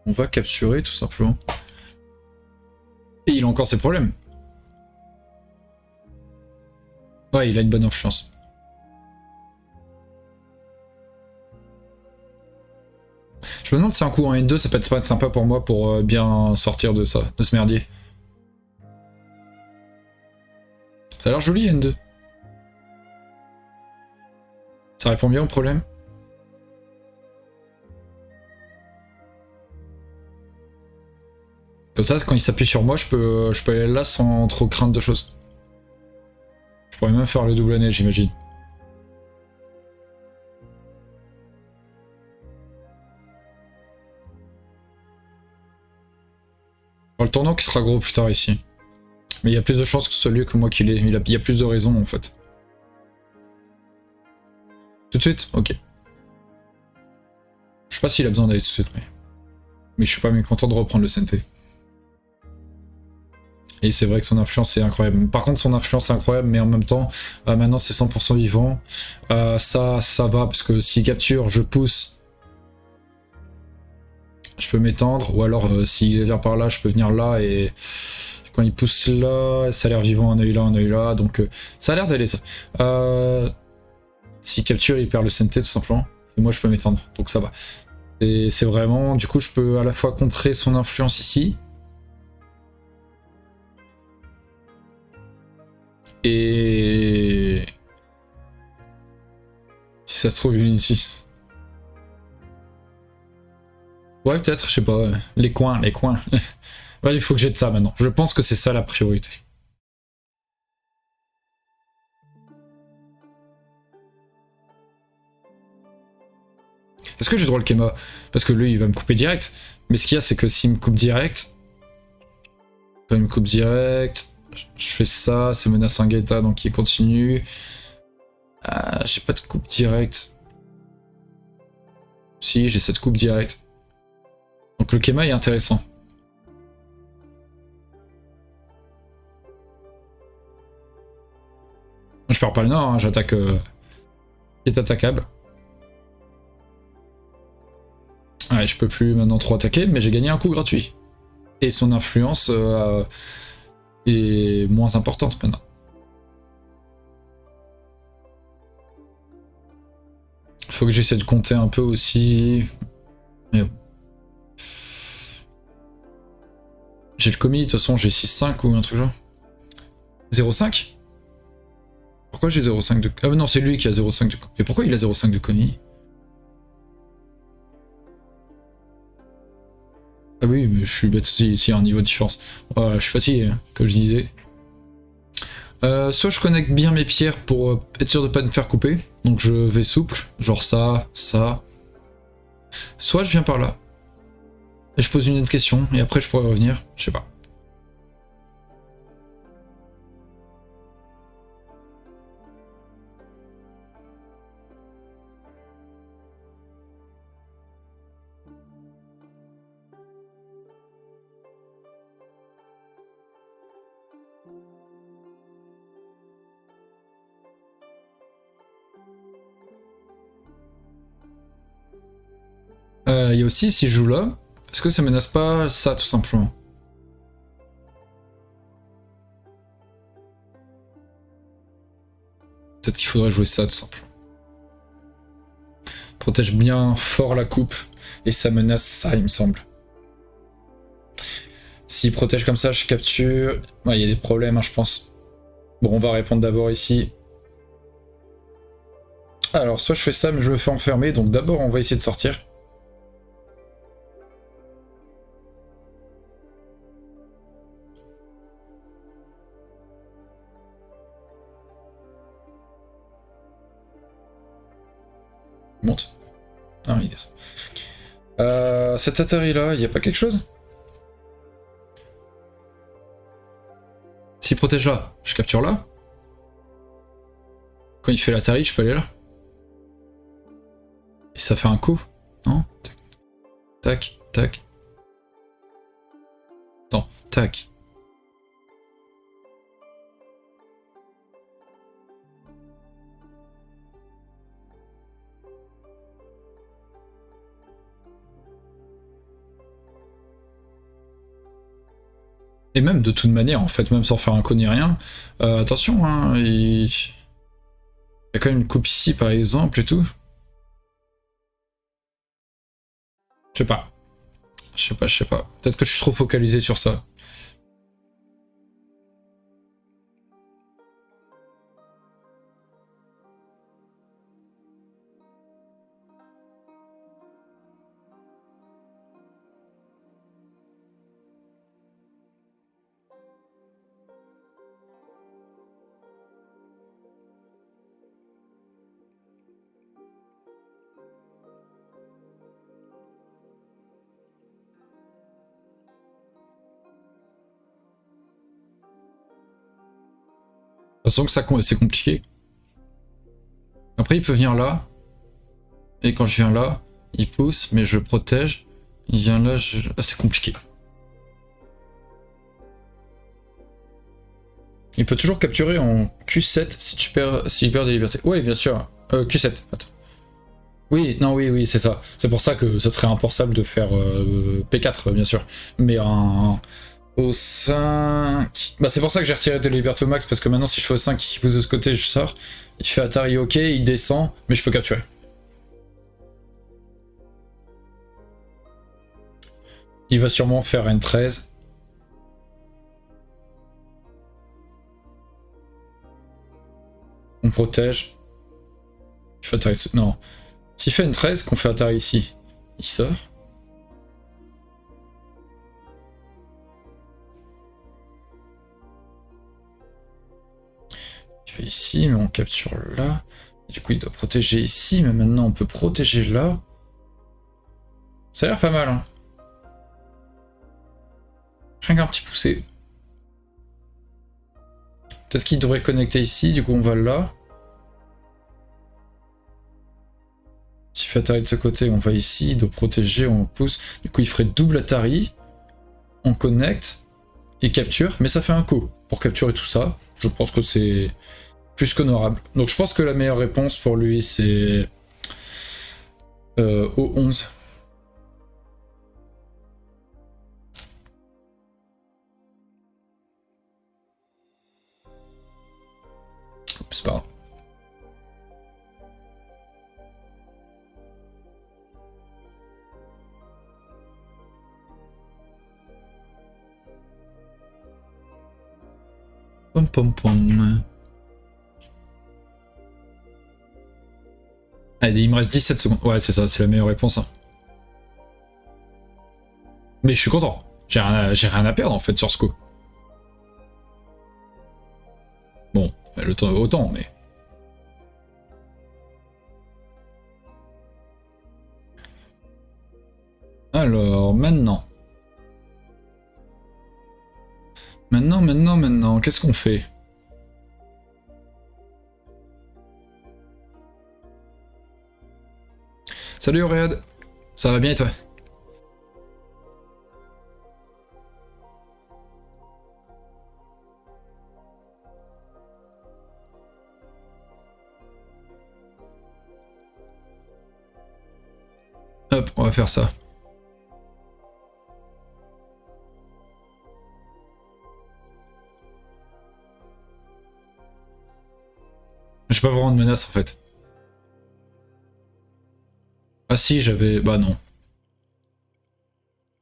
Speaker 1: On va capturer, tout simplement. Et il a encore ses problèmes. Ouais, il a une bonne influence. Je me demande si un coup en N2, ça peut être pas sympa pour moi pour bien sortir de ça, de ce merdier. Ça a l'air joli N2. Ça répond bien au problème. Comme ça, quand il s'appuie sur moi, je peux aller là sans trop craindre de choses. Je pourrais même faire le double année, j'imagine. Le tournant qui sera gros plus tard ici. Mais il y a plus de chances que ce soit lui que moi qu'il ait. Il y a plus de raisons en fait. Tout de suite? Ok. Je sais pas s'il a besoin d'aller tout de suite, mais je suis pas mécontent de reprendre le CNT. Et c'est vrai que son influence est incroyable. Par contre, son influence est incroyable, mais en même temps, maintenant c'est 100% vivant. Ça va, parce que s'il capture, je pousse. Je peux m'étendre, ou alors s'il vient par là, je peux venir là, et quand il pousse là, ça a l'air vivant, un œil là, donc ça a l'air d'aller ça. S'il capture, il perd le CNT tout simplement, et moi je peux m'étendre, donc ça va. C'est vraiment, du coup je peux à la fois contrer son influence ici, et si ça se trouve Unity. Ouais peut-être, je sais pas, les coins. Ouais, il faut que j'ai de ça maintenant, je pense que c'est ça la priorité. Est-ce que j'ai droit le Kema? Parce que lui il va me couper direct, mais ce qu'il y a c'est que s'il me coupe direct, quand il me coupe direct, je fais ça, c'est menace un Gaeta donc il continue. J'ai pas de coupe directe. Si, j'ai cette coupe directe. Donc le Kema est intéressant. Je perds pas le nord, hein, j'attaque qui est attaquable. Ouais, je peux plus maintenant trop attaquer, mais j'ai gagné un coup gratuit. Et son influence est moins importante maintenant. Faut que j'essaie de compter un peu aussi. Mais bon. J'ai le commis, de toute façon j'ai 6-5 ou un truc genre. 0,5 ? Pourquoi j'ai 0,5 de... Ah non, c'est lui qui a 0,5 de... Et pourquoi il a 0,5 de commis? Ah oui, mais je suis bête s'il y a un niveau de différence. Voilà, je suis fatigué, hein, comme je disais. Soit je connecte bien mes pierres pour être sûr de pas me faire couper, donc je vais souple, genre ça, ça. Soit je viens par là, et je pose une autre question, et après je pourrais revenir, je sais pas. Il y a aussi, si je joue là, est-ce que ça menace pas ça, tout simplement? Peut-être qu'il faudrait jouer ça, tout simplement. Protège bien fort la coupe, et ça menace ça, il me semble. S'il protège comme ça, je capture... Ouais, il y a des problèmes, hein, je pense. Bon, on va répondre d'abord ici. Alors, soit je fais ça, mais je me fais enfermer, donc d'abord on va essayer de sortir. Monte. Ah, il descend. Cet Atari là, il n'y a pas quelque chose? S'il protège là, je capture là. Quand il fait l'Atari, je peux aller là. Et ça fait un coup, non? Tac, tac. Attends, tac. Et même de toute manière, en fait, même sans faire un coup ni rien, attention, hein, il y a quand même une coupe ici, par exemple, et tout. Je sais pas. Je sais pas. Peut-être que je suis trop focalisé sur ça. De toute façon que ça c'est compliqué. Après, il peut venir là. Et quand je viens là, il pousse, mais je protège. Il vient là, ah, c'est compliqué. Il peut toujours capturer en Q7 si tu perds, s'il perd des libertés. Oui, bien sûr. Q7, attends. Oui, non, oui, c'est ça. C'est pour ça que ça serait impensable de faire P4, bien sûr. Mais au 5... Bah c'est pour ça que j'ai retiré de liberté au max, parce que maintenant si je fais au 5 qui pousse de ce côté, je sors. Il fait Atari ok, il descend, mais je peux capturer. Il va sûrement faire N13. On protège. Il fait Atari... Non. S'il fait N13, qu'on fait Atari ici, il sort. Il fait ici, mais on capture là. Du coup, il doit protéger ici, mais maintenant on peut protéger là. Ça a l'air pas mal, hein. Rien qu'un petit poussé. Peut-être qu'il devrait connecter ici, du coup on va là. S'il fait Atari de ce côté, on va ici, il doit protéger, on pousse. Du coup il ferait double Atari. On connecte, et capture, mais ça fait un coup. Pour capturer tout ça, je pense que c'est plus qu'honorable. Donc je pense que la meilleure réponse pour lui, c'est au 11. C'est pas grave. Pom pom pom. Allez, il me reste 17 secondes. Ouais, c'est ça, c'est la meilleure réponse. Hein. Mais je suis content. J'ai rien à perdre en fait sur ce coup. Bon, le temps autant, mais. Alors, maintenant. Maintenant, qu'est-ce qu'on fait? Salut Auréade, ça va bien et toi? Hop, on va faire ça. J'ai pas vraiment de menace en fait. Ah si, j'avais... Bah non.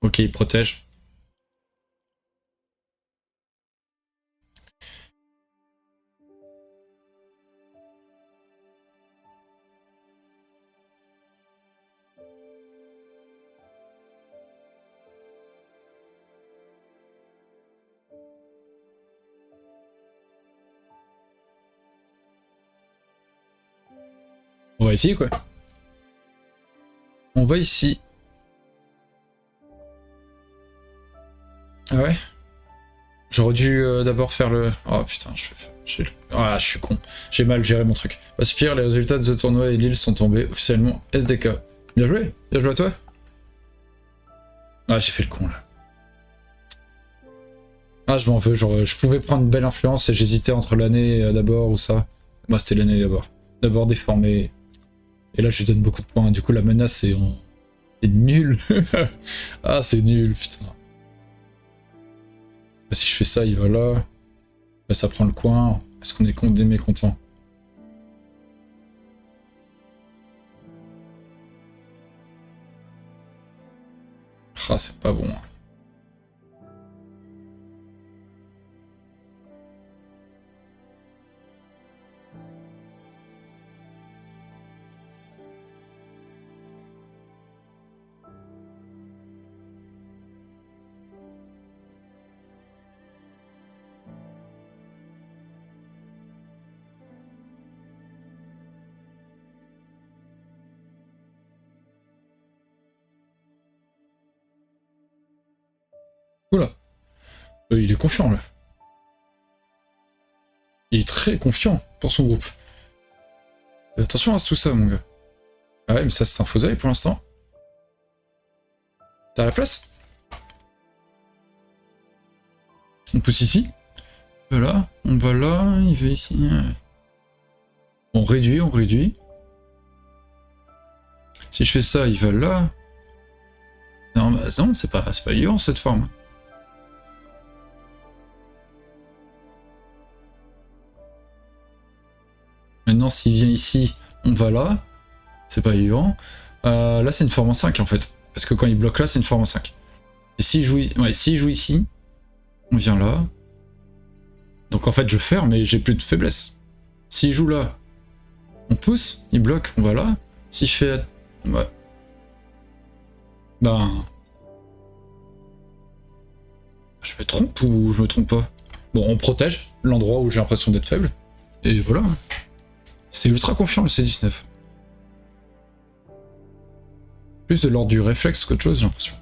Speaker 1: Ok, il protège. On va ici quoi. On va ici. Ah ouais? J'aurais dû d'abord faire le... Oh putain, ah, je suis con. J'ai mal géré mon truc. Aspire, les résultats de ce tournoi et Lille sont tombés officiellement SDK. Bien joué à toi. Ah, j'ai fait le con là. Ah, je m'en veux, genre, je pouvais prendre une belle influence et j'hésitais entre l'année d'abord ou ça. Moi, c'était l'année d'abord. D'abord déformé. Et là, je lui donne beaucoup de points. Du coup, la menace est nulle. Ah, c'est nul, putain. Si je fais ça, il va là. Là, ça prend le coin. Est-ce qu'on est mécontent? Ah, c'est pas bon. Oula. Il est confiant, là. Il est très confiant pour son groupe. Attention à tout ça, mon gars. Ah ouais, mais ça, c'est un faux oeil pour l'instant. T'as la place? On pousse ici. Voilà, on va là, il va ici. On réduit, on réduit. Si je fais ça, il va là. Non, bah non, c'est pas vivant cette forme. Maintenant, s'il vient ici, on va là. C'est pas vivant. Là, c'est une forme en 5 en fait. Parce que quand il bloque là, c'est une forme en 5. Et s'il joue, ouais, s'il joue ici, on vient là. Donc en fait, je ferme mais j'ai plus de faiblesse. S'il joue là, on pousse, il bloque, on va là. Si je fais... Ouais. Ben... Je me trompe ou je me trompe pas? Bon, on protège l'endroit où j'ai l'impression d'être faible. Et voilà. C'est ultra confiant le C19. Plus de l'ordre du réflexe qu'autre chose, j'ai l'impression.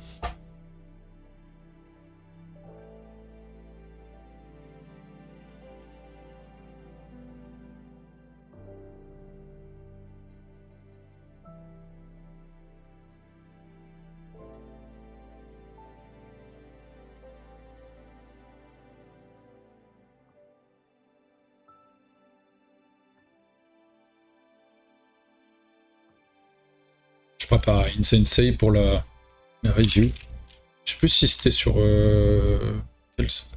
Speaker 1: Je prépare Insensei pour la review. Je sais plus si c'était sur... Parce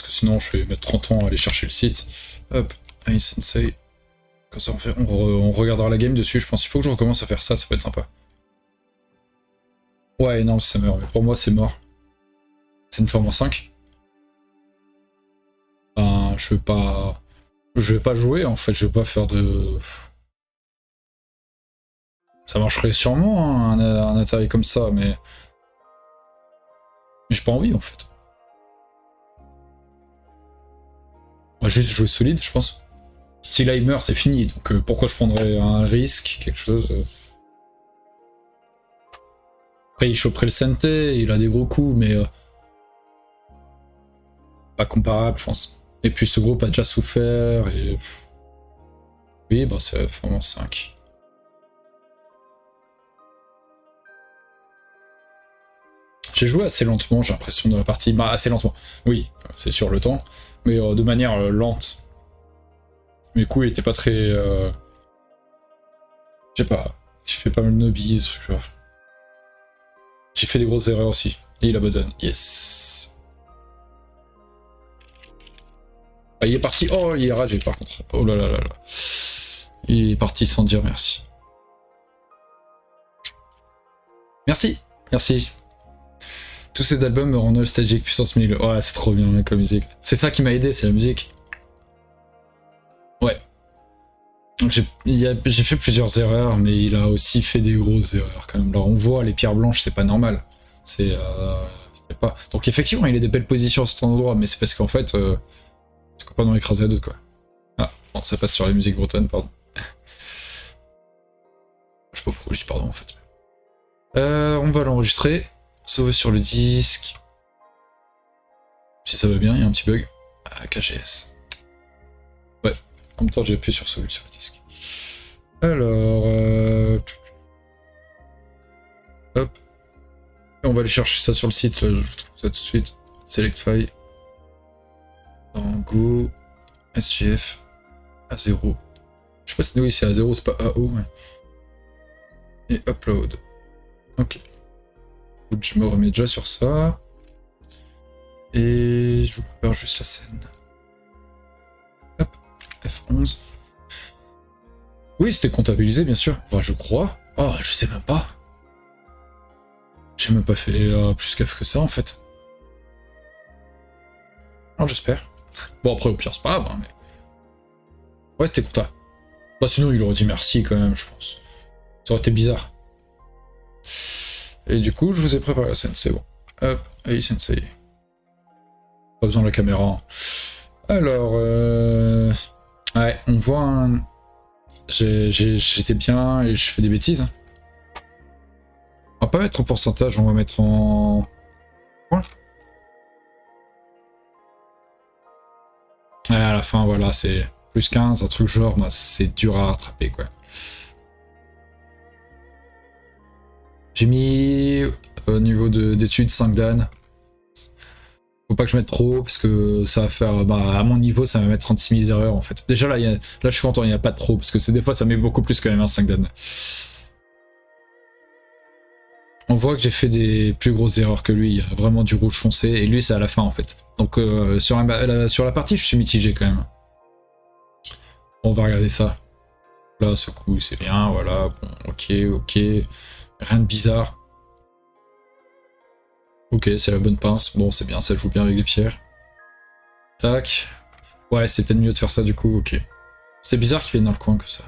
Speaker 1: que sinon je vais mettre 30 ans à aller chercher le site. Hop, Insensei. Comme ça on regardera la game dessus, je pense qu'il faut que je recommence à faire ça, ça peut être sympa. Ouais, non, ça meurt, mais pour moi c'est mort. C'est une forme en 5. Ben, je vais pas... Je vais pas jouer en fait, je vais pas faire de... Ça marcherait sûrement, hein, un atterri comme ça, mais... J'ai pas envie en fait. On va juste jouer solide, je pense. Si là il meurt, c'est fini, donc pourquoi je prendrais un risque, quelque chose... Après il choperait le Sentai, il a des gros coups, mais... Pas comparable, je pense. Et puis ce groupe a déjà souffert, et... Oui, bah c'est vraiment 5. J'ai joué assez lentement, j'ai l'impression, dans la partie. Bah, assez lentement. Oui, c'est sur le temps. Mais de manière lente. Mes coups étaient pas très... Je sais pas. J'ai fait pas mal de nobbies. J'ai fait des grosses erreurs aussi. Et il abandonne. Yes. Ah, il est parti. Oh, il est ragé par contre. Oh là là là là. Il est parti sans dire merci. Merci. Merci. Tous ces albums me rendent nostalgique puissance 1000. Ouais, c'est trop bien mec, la musique. C'est ça qui m'a aidé, c'est la musique. Ouais. Donc j'ai fait plusieurs erreurs, mais il a aussi fait des grosses erreurs quand même. Alors on voit les pierres blanches, c'est pas normal. C'est pas. Donc effectivement, il a des belles positions à cet endroit, mais c'est parce qu'en fait, c'est complètement écrasé à d'autres quoi. Ah, bon, ça passe sur la musique bretonne, pardon. Je sais pas pourquoi je dis pardon en fait. On va l'enregistrer. Sauver sur le disque. Si ça va bien, il y a un petit bug. Ah, KGS. Ouais, en même temps j'ai appuyé sur sauver sur le disque. Alors... Hop. Et on va aller chercher ça sur le site, là, je trouve ça tout de suite. Select file. Dans Go. SGF. A0. Je sais pas si oui, c'est A0, c'est pas AO. Ouais. Et upload. Ok. Écoute, je me remets déjà sur ça. Et je vous prépare juste la scène. Hop, F11. Oui, c'était comptabilisé, bien sûr. Enfin, je crois. Oh, je sais même pas. J'ai même pas fait plus gaffe que ça, en fait. Non, j'espère. Bon, après, au pire, c'est pas grave, hein, mais... Ouais, c'était compta. Bah, sinon, il aurait dit merci, quand même, je pense. Ça aurait été bizarre. Et du coup, je vous ai préparé la scène, c'est bon. Hop, Aïe Sensei. Pas besoin de la caméra. Alors, ouais, on voit un... J'étais bien et je fais des bêtises. On va pas mettre en pourcentage, on va mettre en... Point. Ouais, à la fin, voilà, c'est plus 15, un truc genre, moi, c'est dur à rattraper, quoi. J'ai mis, au niveau d'études, 5 Dan. Faut pas que je mette trop, parce que ça va faire, bah, à mon niveau, ça va mettre 36 000 erreurs, en fait. Déjà, là, là je suis content, il n'y a pas trop, parce que des fois, ça met beaucoup plus quand même, hein, 5 Dan. On voit que j'ai fait des plus grosses erreurs que lui, il y a vraiment du rouge foncé, et lui, c'est à la fin, en fait. Donc, sur la partie, je suis mitigé, quand même. On va regarder ça. Là, ce coup, c'est bien, voilà, bon, ok, rien de bizarre. Ok, c'est la bonne pince, bon, c'est bien, ça joue bien avec les pierres. Tac. Ouais, c'est peut-être mieux de faire ça, du coup, ok. C'est bizarre qu'il vienne dans le coin que ça.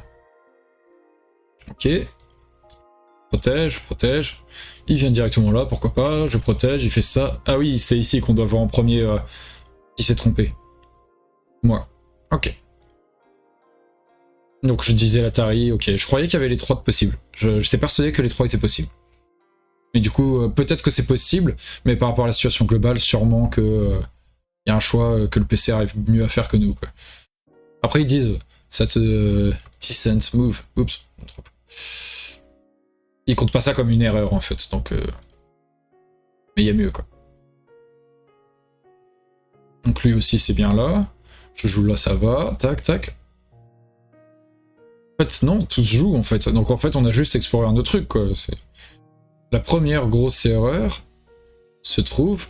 Speaker 1: Ok. Protège. Il vient directement là, pourquoi pas, je protège, il fait ça. Ah oui, c'est ici qu'on doit voir en premier qui s'est trompé. Moi. Ok. Donc je disais l'Atari, ok. Je croyais qu'il y avait les 3 de possibles. J'étais persuadé que les 3 étaient possibles. Et du coup, peut-être que c'est possible, mais par rapport à la situation globale, sûrement que y a un choix que le PC arrive mieux à faire que nous, quoi. Après, ils disent, that's a decent move. Oups. Ils comptent pas ça comme une erreur, en fait, donc... Mais il y a mieux, quoi. Donc lui aussi, c'est bien là. Je joue là, ça va. Tac. En fait, non, tout se joue, en fait. Donc en fait, on a juste exploré un autre truc, quoi. C'est... La première grosse erreur se trouve...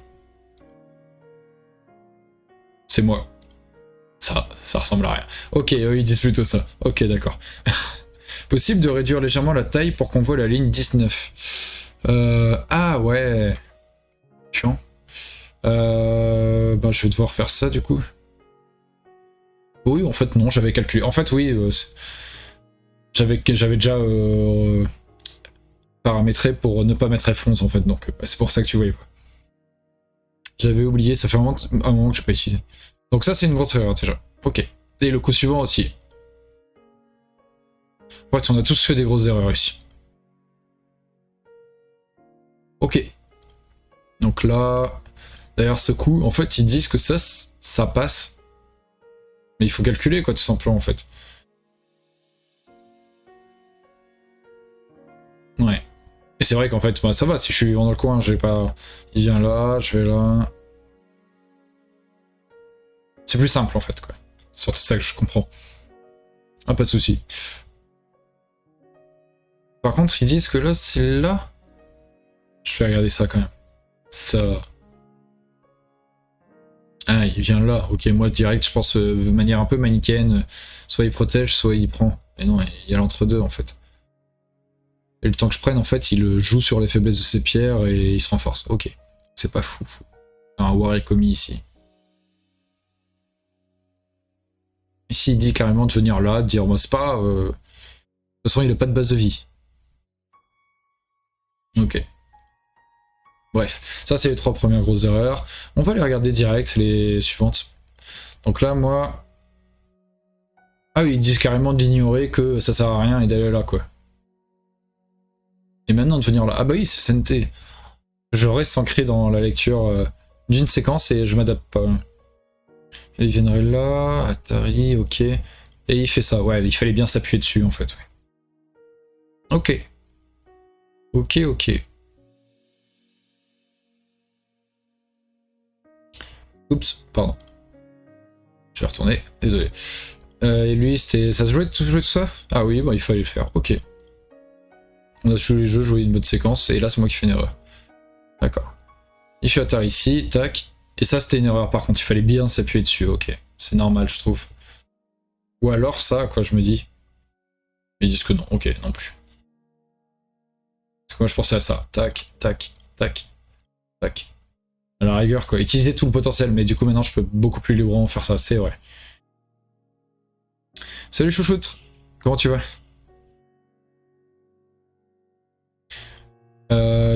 Speaker 1: C'est moi. Ça ressemble à rien. Ok, ils disent plutôt ça. Ok, d'accord. Possible de réduire légèrement la taille pour qu'on voit la ligne 19. Ah ouais. Chiant. Bah, je vais devoir faire ça du coup. Oui, en fait, non, j'avais calculé. En fait, oui, j'avais déjà paramétré pour ne pas mettre F11 en fait, donc c'est pour ça que tu voyais pas. J'avais oublié, ça fait un moment que j'ai pas utilisé. Donc ça, c'est une grosse erreur déjà. Ok. Et le coup suivant aussi. En fait, on a tous fait des grosses erreurs ici. Ok. Donc là... D'ailleurs, ce coup, en fait, ils disent que ça passe. Mais il faut calculer, quoi, tout simplement, en fait. Ouais. Et c'est vrai qu'en fait, bah, ça va, si je suis vivant dans le coin, j'ai pas... Il vient là, je vais là... C'est plus simple, en fait, quoi. C'est surtout ça que je comprends. Ah, pas de souci. Par contre, ils disent que là, c'est là. Je vais regarder ça, quand même. Ça... Ah, il vient là. Ok, moi, direct, je pense de manière un peu manichéenne. Soit il protège, soit il prend. Mais non, il y a l'entre-deux, en fait. Et le temps que je prenne, en fait, il joue sur les faiblesses de ses pierres et il se renforce. Ok. C'est pas fou. Un war est commis ici. Ici, il dit carrément de venir là, de dire, moi, c'est pas... De toute façon, il a pas de base de vie. Ok. Bref, ça, c'est les 3 premières grosses erreurs. On va les regarder direct, les suivantes. Donc là, moi... Ah oui, ils disent carrément de l'ignorer, que ça sert à rien et d'aller là, quoi. Et maintenant, de venir là... Ah bah oui, c'est SNT. Je reste ancré dans la lecture d'une séquence et je m'adapte pas. Il viendrait là, Atari, ok. Et il fait ça, ouais, il fallait bien s'appuyer dessus en fait. Ouais. Ok. Ok. Oups, pardon. Je vais retourner, désolé. Et lui, c'était. Ça se jouait tout ça? Ah oui, bon, il fallait le faire, ok. On a joué les jeux, joué une mode séquence, et là c'est moi qui fais une erreur. D'accord. Il fait atterrir ici, tac. Et ça, c'était une erreur par contre, il fallait bien s'appuyer dessus, ok. C'est normal, je trouve. Ou alors ça, quoi, je me dis. Ils disent que non, ok, non plus. Parce que moi, je pensais à ça. Tac, tac, tac, tac. À la rigueur, quoi. Utiliser tout le potentiel, mais du coup, maintenant, je peux beaucoup plus librement faire ça, c'est vrai. Salut chouchoute, comment tu vas?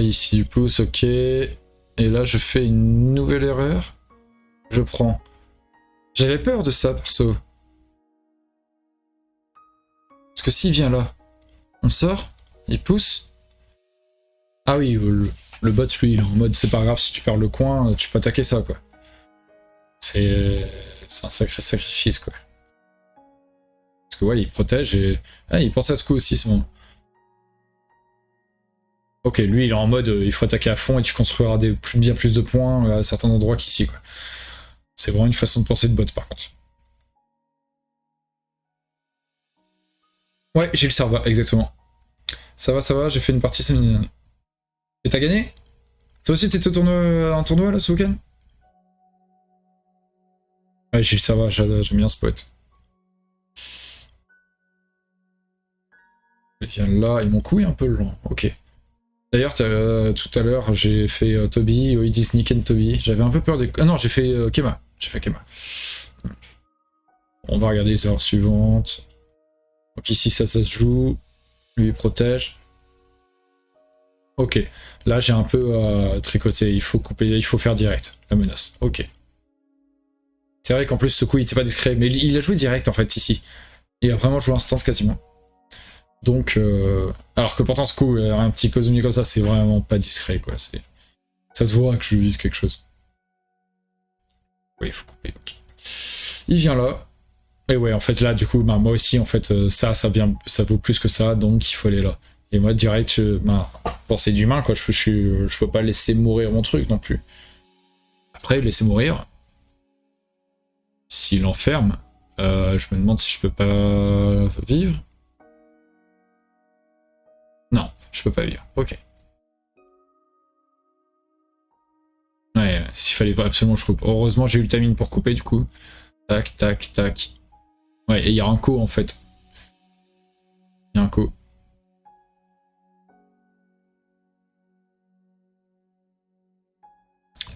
Speaker 1: Ici, du pouce, ok. Et là, je fais une nouvelle erreur. Je prends. J'avais peur de ça, perso. Parce que s'il vient là, on sort, il pousse. Ah oui, le bot, lui, il est en mode c'est pas grave si tu perds le coin, tu peux attaquer ça, quoi. C'est un sacré sacrifice, quoi. Parce que ouais, il protège et... Ah, il pense à ce coup aussi, ce moment. Ok, lui, il est en mode il faut attaquer à fond et tu construiras bien plus de points à certains endroits qu'ici, quoi. C'est vraiment une façon de penser de bot, par contre. Ouais, j'ai le serveur, exactement. Ça va, j'ai fait une partie samedi dernier. Et t'as gagné? Toi aussi, t'étais en tournoi, là, ce week-end? Ouais, j'ai le serveur, j'aime bien ce poète. Il vient là, et mon coup est un peu lent, ok. D'ailleurs, tout à l'heure, j'ai fait Toby, Oidis, Nick and Toby. J'avais un peu peur des... Ah non, j'ai fait Kema. J'ai fait Kema. On va regarder les heures suivantes. Donc ici, ça se joue. Lui, il protège. Ok. Là, j'ai un peu tricoté. Il faut couper, il faut faire direct, la menace. Ok. C'est vrai qu'en plus, ce coup, il était pas discret. Mais il a joué direct, en fait, ici. Il a vraiment joué instant quasiment. Donc, alors que pourtant, ce coup, un petit Kozumi comme ça, c'est vraiment pas discret, quoi. Ça se voit que je vise quelque chose. Oui, il faut couper, ok. Il vient là. Et ouais, en fait, là, du coup, bah, moi aussi, en fait, ça vaut plus que ça, donc il faut aller là. Et moi, direct, bah, bon, c'est d'humain, quoi. Je peux pas laisser mourir mon truc non plus. Après, laisser mourir, s'il enferme, je me demande si je peux pas vivre. Non, je peux pas vivre. Ok. Ouais, s'il fallait absolument que je coupe. Heureusement, j'ai eu le timing pour couper, du coup. Tac, tac, tac. Ouais, et il y a un coup, en fait. Il y a un coup.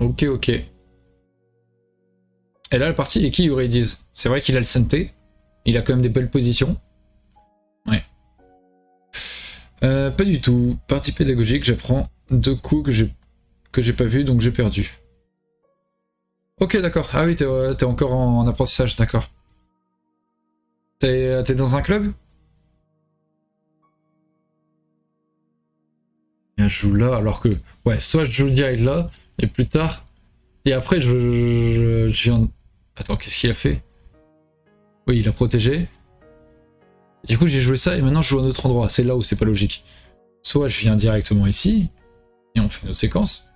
Speaker 1: Ok, ok. Et là, le parti, il est qui, Eurydice? C'est vrai qu'il a le santé. Il a quand même des belles positions. Ouais. Pas du tout. Partie pédagogique, j'apprends 2 coups que j'ai pas vu, donc j'ai perdu. Ok, d'accord. Ah oui, t'es encore en apprentissage, d'accord. T'es dans un club? Je joue là, alors que... Ouais, soit je joue direct là, et plus tard... Et après, je viens... Attends, qu'est-ce qu'il a fait? Oui, il a protégé. Du coup, j'ai joué ça, et maintenant je joue à un autre endroit. C'est là où c'est pas logique. Soit je viens directement ici, et on fait nos séquences.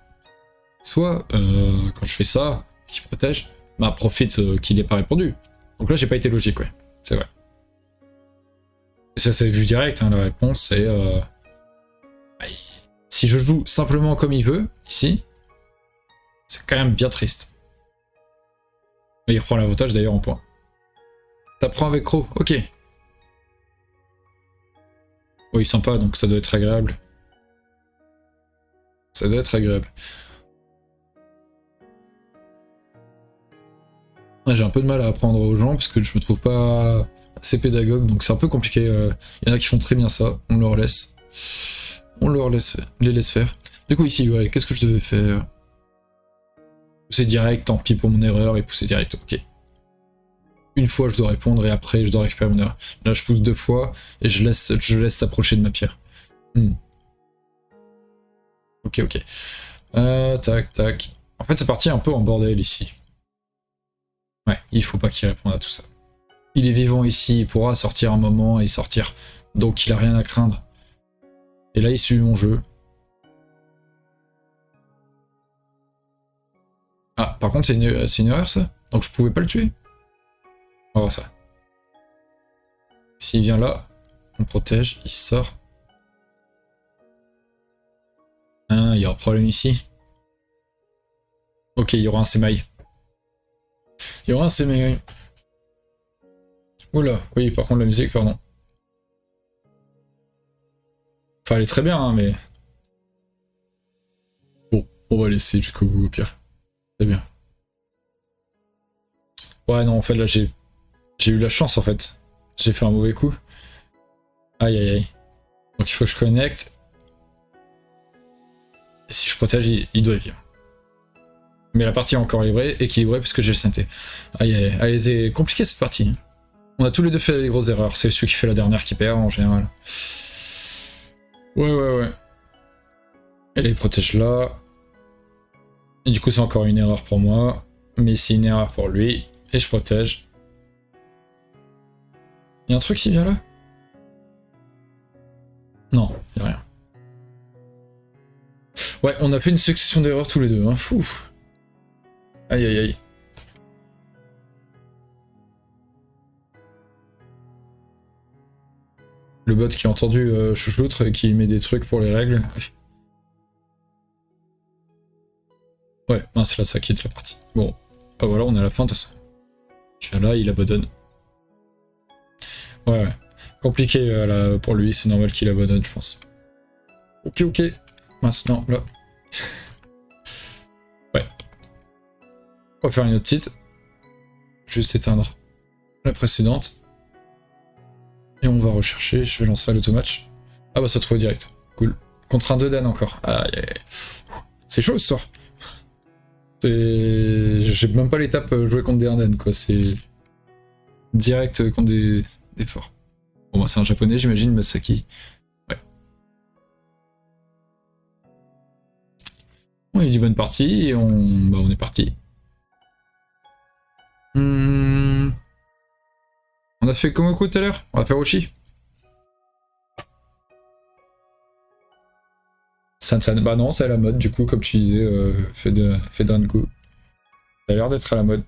Speaker 1: Soit, quand je fais ça, qui protège, bah profite qu'il n'ait pas répondu. Donc là, j'ai pas été logique, ouais. C'est vrai. Et ça, c'est vu direct, hein, la réponse, c'est... bah, si je joue simplement comme il veut, ici, c'est quand même bien triste. Et il reprend l'avantage d'ailleurs en point. T'apprends avec Crow, ok. Oui, sympa, donc ça doit être agréable. Ça doit être agréable. Ouais, j'ai un peu de mal à apprendre aux gens parce que je me trouve pas assez pédagogue, donc c'est un peu compliqué. Il y en a qui font très bien ça, on leur laisse. Les laisse faire. Du coup ici, ouais, qu'est-ce que je devais faire? Pousser direct, tant pis pour mon erreur, et pousser direct, ok. Une fois je dois répondre et après je dois récupérer mon erreur. Là je pousse 2 fois et je laisse s'approcher de ma pierre. Ok, ok. Tac, tac. En fait c'est parti un peu en bordel ici. Ouais, il faut pas qu'il réponde à tout ça. Il est vivant ici, il pourra sortir un moment et sortir. Donc il a rien à craindre. Et là il suit mon jeu. Ah, par contre c'est une erreur ça? Donc je pouvais pas le tuer? On va voir ça. S'il vient là, on protège, il sort. Ah, il y a un problème ici. Ok, il y aura un semail. Il y aura un semail. Oula, oui, par contre la musique, pardon. Enfin, elle est très bien, hein, mais... Bon, on va laisser jusqu'au bout, au pire. C'est bien. Ouais, non, en fait, là, j'ai eu la chance, en fait. J'ai fait un mauvais coup. Aïe, aïe, aïe. Donc il faut que je connecte. Et si je protège, il doit vivre. Mais la partie est encore équilibrée puisque j'ai le synthé. Aïe, aïe, aïe. Elle était compliquée, cette partie. On a tous les deux fait des grosses erreurs. C'est celui qui fait la dernière qui perd, en général. Ouais, ouais, ouais. Et là, il protège là. Et du coup, c'est encore une erreur pour moi. Mais c'est une erreur pour lui. Et je protège. Il y a un truc qui vient là? Non, il n'y a rien. Ouais, on a fait une succession d'erreurs tous les deux. Hein. Fou. Aïe, aïe, aïe. Le bot qui a entendu chouchoutre et qui met des trucs pour les règles. Ouais, mince, là ça quitte la partie. Bon, ah voilà, on est à la fin de toute façon. Je viens là, il abandonne. Ouais, ouais. Compliqué là, pour lui, c'est normal qu'il abandonne, je pense. Ok, ok. Mince, non, là. Ouais. On va faire une autre petite. Juste éteindre la précédente. Et on va rechercher, je vais lancer l'automatch. Ah bah ça trouve direct. Cool. Contre un 2 Dan encore. Aïe aïe aïe. C'est chaud ce soir. J'ai même pas l'étape jouer contre des Ardennes quoi, c'est direct contre des forts. Bon bah c'est un japonais j'imagine, Masaki. Ouais. On a dit bonne partie et on est parti. On a fait Komoko tout à l'heure, on va faire Oshi. Sansan, bah non c'est à la mode du coup comme tu disais, Fedrango. Ça a l'air d'être à la mode.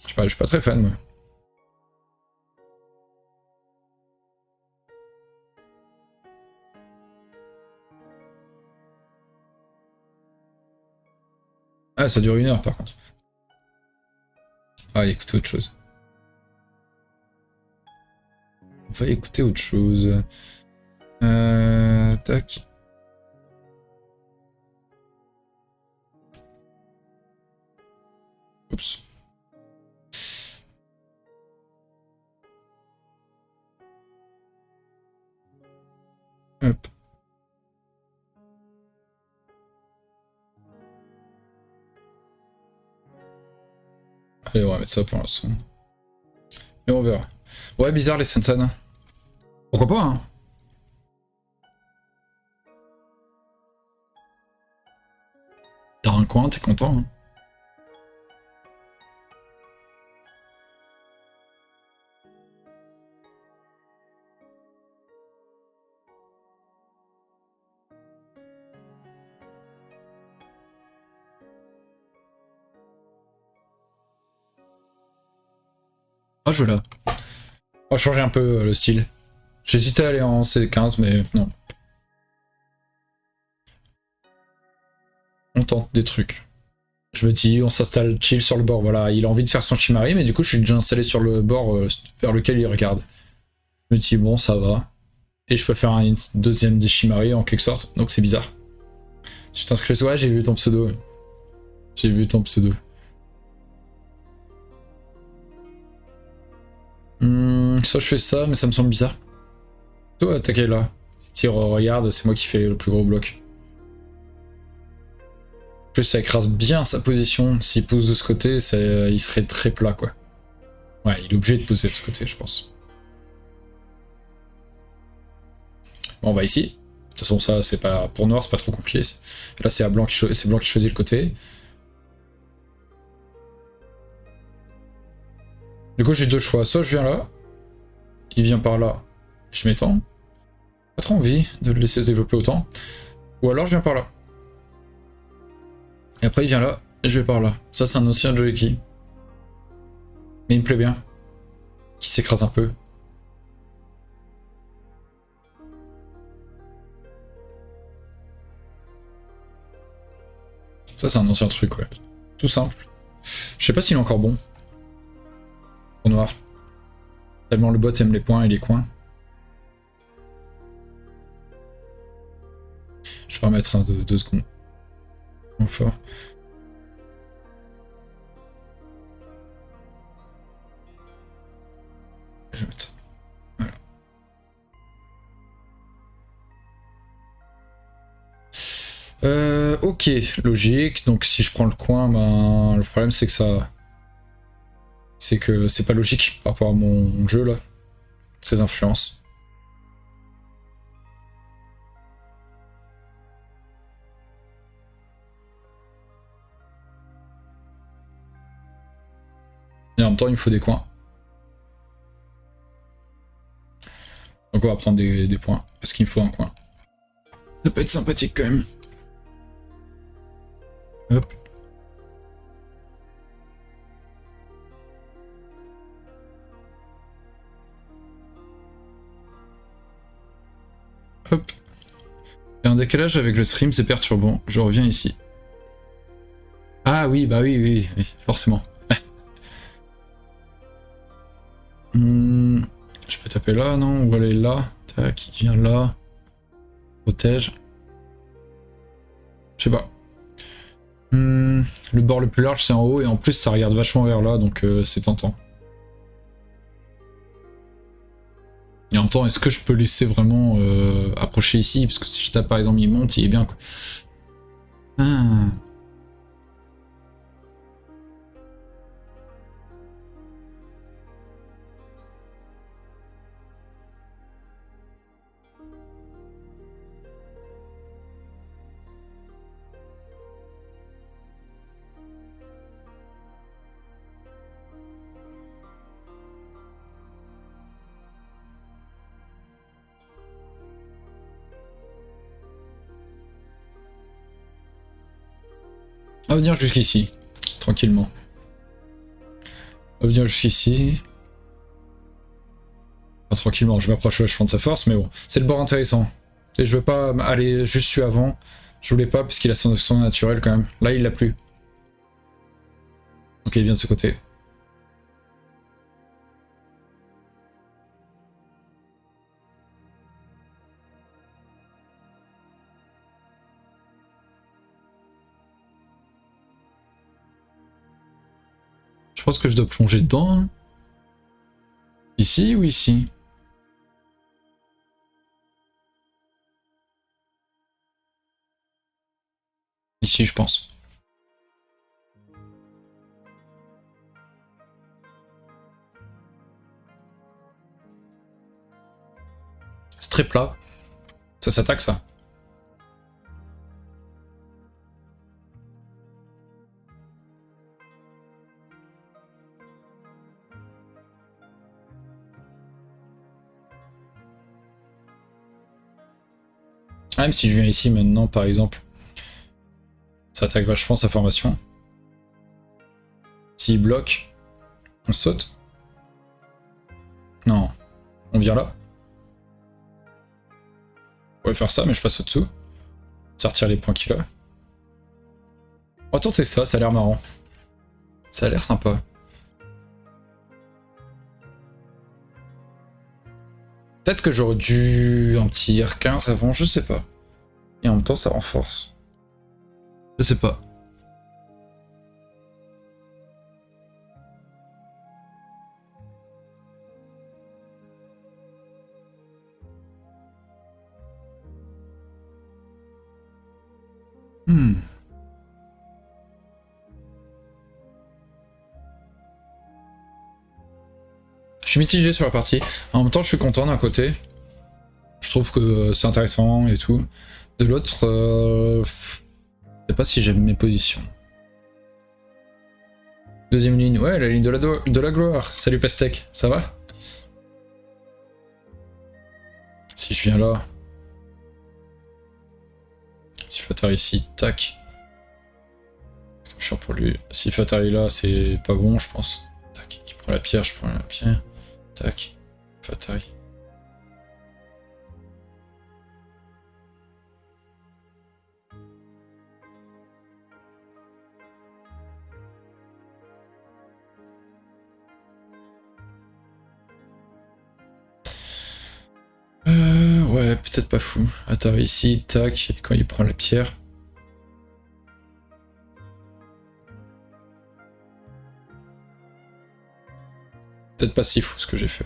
Speaker 1: Je suis pas très fan moi. Ah ça dure 1 heure par contre. Ah écoutez autre chose. On va écouter autre chose. Tac. Oups. Hop. Allez, on va mettre ça pour l'instant. Et on verra. Ouais, bizarre les Sansan. Pourquoi pas, hein? T'as un coin, t'es content, hein? Ah, je veux là. On va changer un peu le style. J'hésitais à aller en C15, mais non. On tente des trucs. Je me dis, on s'installe chill sur le bord. Voilà, il a envie de faire son Shimari, mais du coup, je suis déjà installé sur le bord vers lequel il regarde. Je me dis, bon, ça va. Et je peux faire une deuxième des Shimari en quelque sorte, donc c'est bizarre. Tu t'inscris, ouais, j'ai vu ton pseudo. J'ai vu ton pseudo. Soit je fais ça, mais ça me semble bizarre. Toi, attaquer là. Tire, regarde, c'est moi qui fais le plus gros bloc. En plus, ça écrase bien sa position. S'il pousse de ce côté, il serait très plat, quoi. Ouais, il est obligé de pousser de ce côté, je pense. Bon, on va ici. De toute façon, ça, c'est pas... Pour noir, c'est pas trop compliqué. Là, c'est blanc qui choisit le côté. Du coup, j'ai deux choix. Soit je viens là. Il vient par là. Je m'étends. Pas trop envie de le laisser se développer autant. Ou alors, je viens par là. Et après, il vient là. Et je vais par là. Ça, c'est un ancien Joeki. Mais il me plaît bien. Qui s'écrase un peu. Ça, c'est un ancien truc, ouais. Tout simple. Je sais pas s'il est encore bon. Au noir. Tellement le bot aime les points et les coins. Je vais remettre un de 2 secondes. Fort. Je vais mettre ça. Voilà. Ok, logique. Donc si je prends le coin, ben le problème c'est que ça... C'est que c'est pas logique par rapport à mon jeu là. Très influence. Et en même temps il me faut des coins. Donc on va prendre des points, parce qu'il me faut un coin. Ça peut être sympathique quand même. Hop. Hop. Et un décalage avec le stream, c'est perturbant. Je reviens ici. Ah oui, bah oui, forcément. Je peux taper là, non? Ou aller là. Tac, il vient là. Protège. Je sais pas. Le bord le plus large, c'est en haut, et en plus, ça regarde vachement vers là, donc c'est tentant. Et en même temps, est-ce que je peux laisser vraiment approcher ici? Parce que si je tape par exemple, il monte, il est bien quoi. Ah. On va venir jusqu'ici, tranquillement. On va venir jusqu'ici. Pas tranquillement, je m'approche vachement de sa force, mais bon, c'est le bord intéressant. Et je veux pas aller juste celui avant. Je voulais pas, parce qu'il a son naturel quand même. Là, il l'a plus. Ok, il vient de ce côté. Je pense que je dois plonger dedans. Ici ou ici? Ici, je pense. C'est très plat. Ça s'attaque, ça. Ah, même si je viens ici maintenant, par exemple, ça attaque vachement sa formation. S'il bloque, on saute. Non, on vient là. On pourrait faire ça, mais je passe au-dessous. Ça retire les points qu'il a. On va tenter ça, ça a l'air marrant. Ça a l'air sympa. Peut-être que j'aurais dû un petit R15 avant, je sais pas. Et en même temps, ça renforce. Je sais pas. Je suis mitigé sur la partie. En même temps, je suis content d'un côté. Je trouve que c'est intéressant et tout. De l'autre, je sais pas si j'aime mes positions. Deuxième ligne, ouais, la ligne de la gloire. Salut Pastèque, ça va? Si je viens là. Si Fatari ici, tac. Je suis pour lui. Si Fatari là, c'est pas bon, je pense. Tac, il prend la pierre, je prends la pierre. Tac, Fatari. Ouais, peut-être pas fou. Attends, ici, tac, et quand il prend la pierre. Peut-être pas si fou ce que j'ai fait.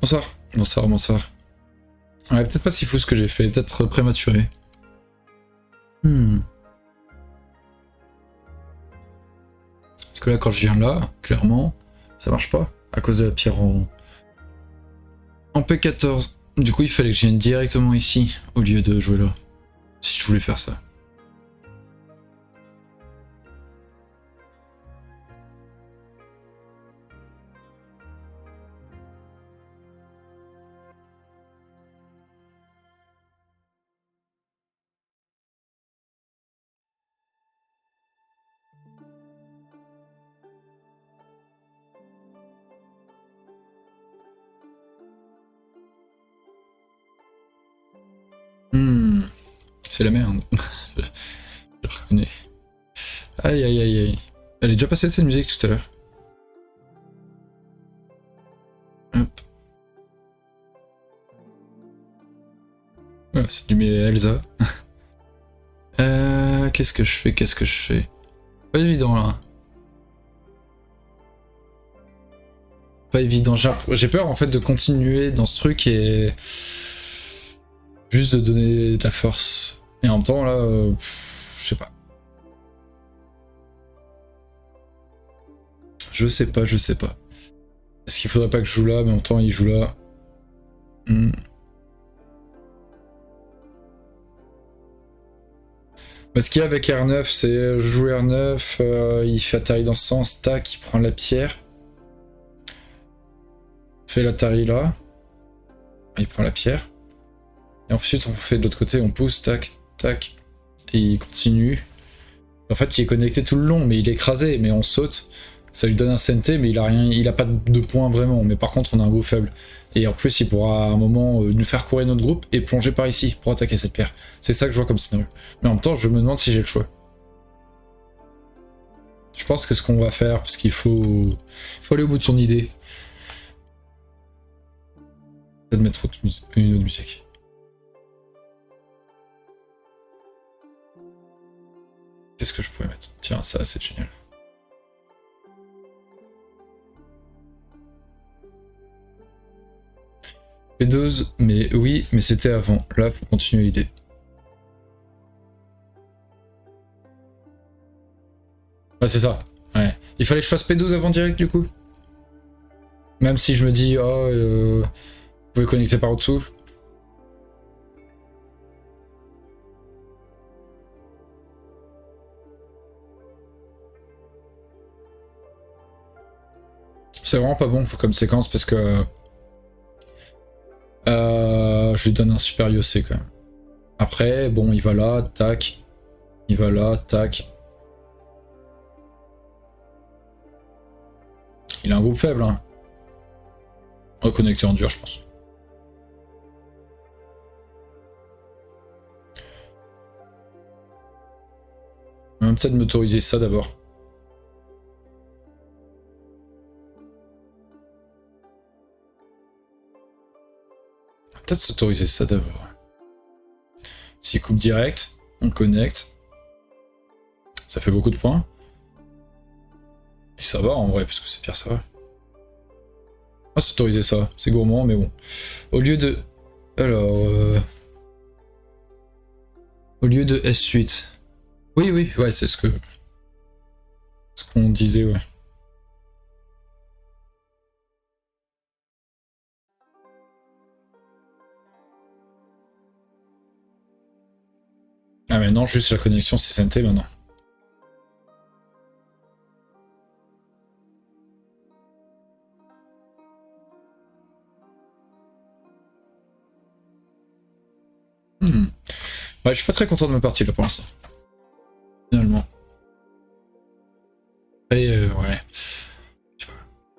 Speaker 1: Bonsoir. Bonsoir, bonsoir. Ouais, peut-être pas si fou ce que j'ai fait, peut-être prématuré. Parce que là, quand je viens là, clairement, ça marche pas. À cause de la pierre en P14. Du coup, il fallait que je vienne directement ici, au lieu de jouer là. Si je voulais faire ça. C'est la merde. Je reconnais. Aïe aïe aïe aïe. Elle est déjà passée cette musique tout à l'heure. Hop. Voilà, c'est du Elsa. Qu'est-ce que je fais? Qu'est-ce que je fais? Pas évident là. Pas évident. J'ai peur en fait de continuer dans ce truc et juste de donner de la force. Et en même temps là, je sais pas. Je sais pas, je sais pas. Est-ce qu'il faudrait pas que je joue là, mais en même temps il joue là. Ce qu'il y a avec R9, c'est je joue R9, il fait Atari dans ce sens, tac, il prend la pierre. Fait l'Atari là. Il prend la pierre. Et ensuite on fait de l'autre côté, on pousse, tac, tac. Et il continue. En fait il est connecté tout le long, mais il est écrasé, mais on saute. Ça lui donne un CNT, mais il a rien, il a pas de points vraiment. Mais par contre on a un groupe faible. Et en plus il pourra à un moment nous faire courir notre groupe et plonger par ici pour attaquer cette pierre. C'est ça que je vois comme scénario. Mais en même temps je me demande si j'ai le choix. Je pense que ce qu'on va faire, parce qu'il faut aller au bout de son idée. C'est de mettre une autre musique. Qu'est-ce que je pourrais mettre? Tiens, ça c'est génial. P12, mais oui, mais c'était avant. Là, faut continuer l'idée. Ouais, c'est ça. Ouais. Il fallait que je fasse P12 avant direct, du coup. Même si je me dis, oh, vous pouvez connecter par au-dessous. C'est vraiment pas bon comme séquence parce que je lui donne un super Yossé quand même. Après, bon, il va là, tac. Il va là, tac. Il a un groupe faible, hein. Reconnecté en dur, je pense. On va peut-être m'autoriser ça d'abord. Peut-être s'autoriser ça d'abord. S'il coupe direct, on connecte. Ça fait beaucoup de points. Et ça va en vrai, parce que c'est pire, ça va. On va s'autoriser ça, c'est gourmand, mais bon. Au lieu de... Alors... Au lieu de S8. Oui, oui, ouais, c'est ce qu'on disait, ouais. Ah mais non, juste la connexion c'est SNT maintenant. Ouais, je suis pas très content de ma partie là pour l'instant. Finalement. Et ouais.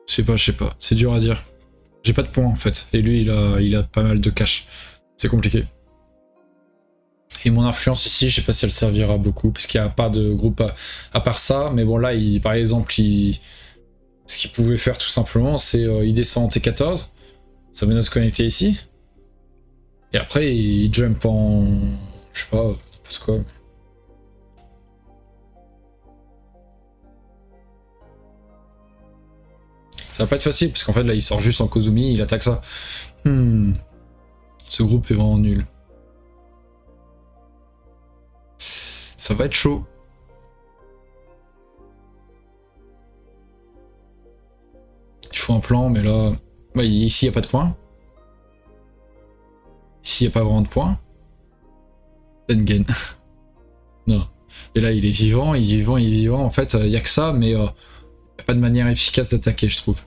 Speaker 1: Je sais pas. C'est dur à dire. J'ai pas de points en fait. Et lui il a pas mal de cash. C'est compliqué. Et mon influence ici, je sais pas si elle servira beaucoup, parce qu'il n'y a pas de groupe à part ça, mais bon là, par exemple, ce qu'il pouvait faire tout simplement, c'est il descend en T14, ça vient de se connecter ici, Et après, il jump en... Je sais pas, n'importe quoi. Ça va pas être facile, parce qu'en fait, là, il sort juste en Kozumi, il attaque ça. Ce groupe est vraiment nul. Ça va être chaud. Il faut un plan, mais là... Bah, ici, il n'y a pas de points. Ici, il n'y a pas vraiment de points. Tengen. Non. Et là, il est vivant, il est vivant, il est vivant. En fait, il n'y a que ça, mais il n'y a pas de manière efficace d'attaquer, je trouve.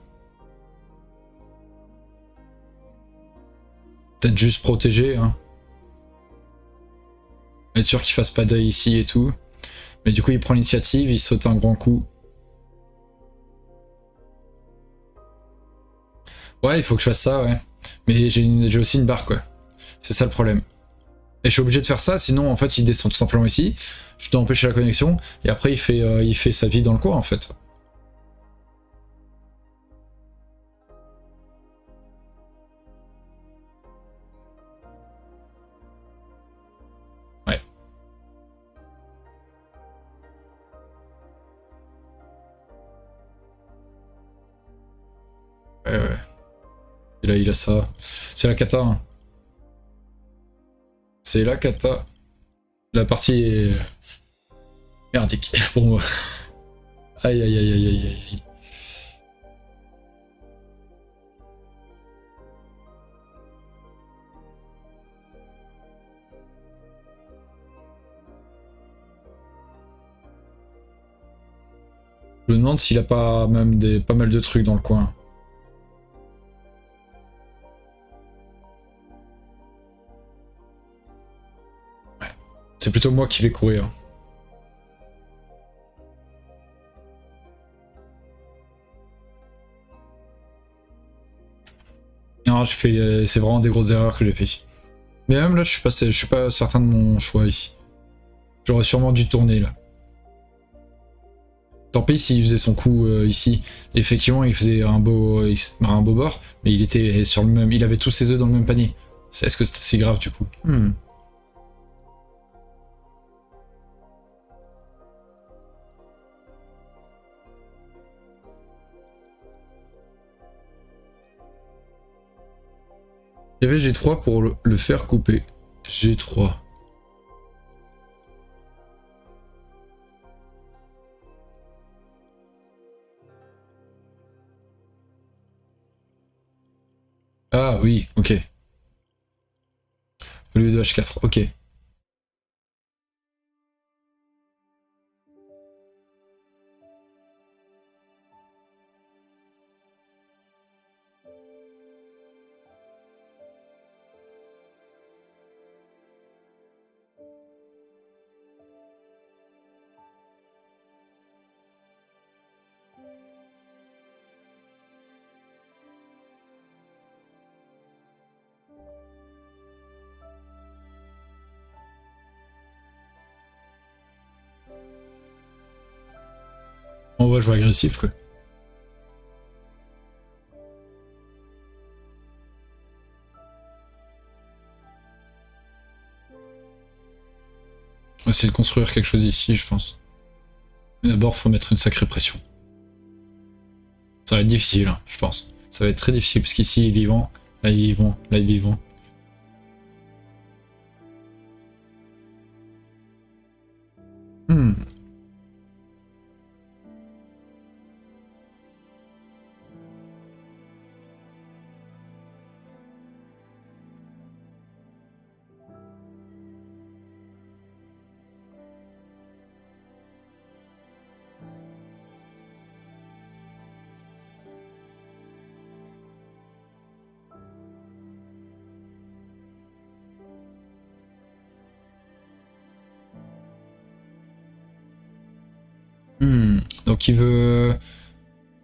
Speaker 1: Peut-être juste protéger, hein. Être sûr qu'il fasse pas d'œil ici et tout. Mais du coup, il prend l'initiative, il saute un grand coup. Ouais, il faut que je fasse ça, ouais. Mais j'ai aussi une barre, quoi. C'est ça le problème. Et je suis obligé de faire ça, sinon, en fait, il descend tout simplement ici. Je dois empêcher la connexion. Et après, il fait sa vie dans le coin, en fait. Ouais. Ouais, ouais. Et là, il a ça. C'est la kata, hein. C'est la kata. La partie est merdique pour moi. Aïe aïe aïe aïe aïe aïe. Je me demande s'il a pas même pas mal de trucs dans le coin. Ouais. C'est plutôt moi qui vais courir. Non, j'ai fait. C'est vraiment des grosses erreurs que j'ai fait. Mais même là, je suis pas certain de mon choix ici. J'aurais sûrement dû tourner là. Tant pis s'il faisait son coup ici. Effectivement, il faisait un beau bord, mais il était sur le même. Il avait tous ses œufs dans le même panier. Est-ce que c'est si grave du coup? Il y avait G3 pour le faire couper. G3. Ah oui, ok. Au lieu de H4, ok. On va jouer agressif quoi. On va essayer de construire quelque chose ici, je pense. Mais d'abord, faut mettre une sacrée pression. Ça va être difficile, hein, je pense. Ça va être très difficile, parce qu'ici, il est vivant, là, il est vivant, là, il est vivant. Donc il veut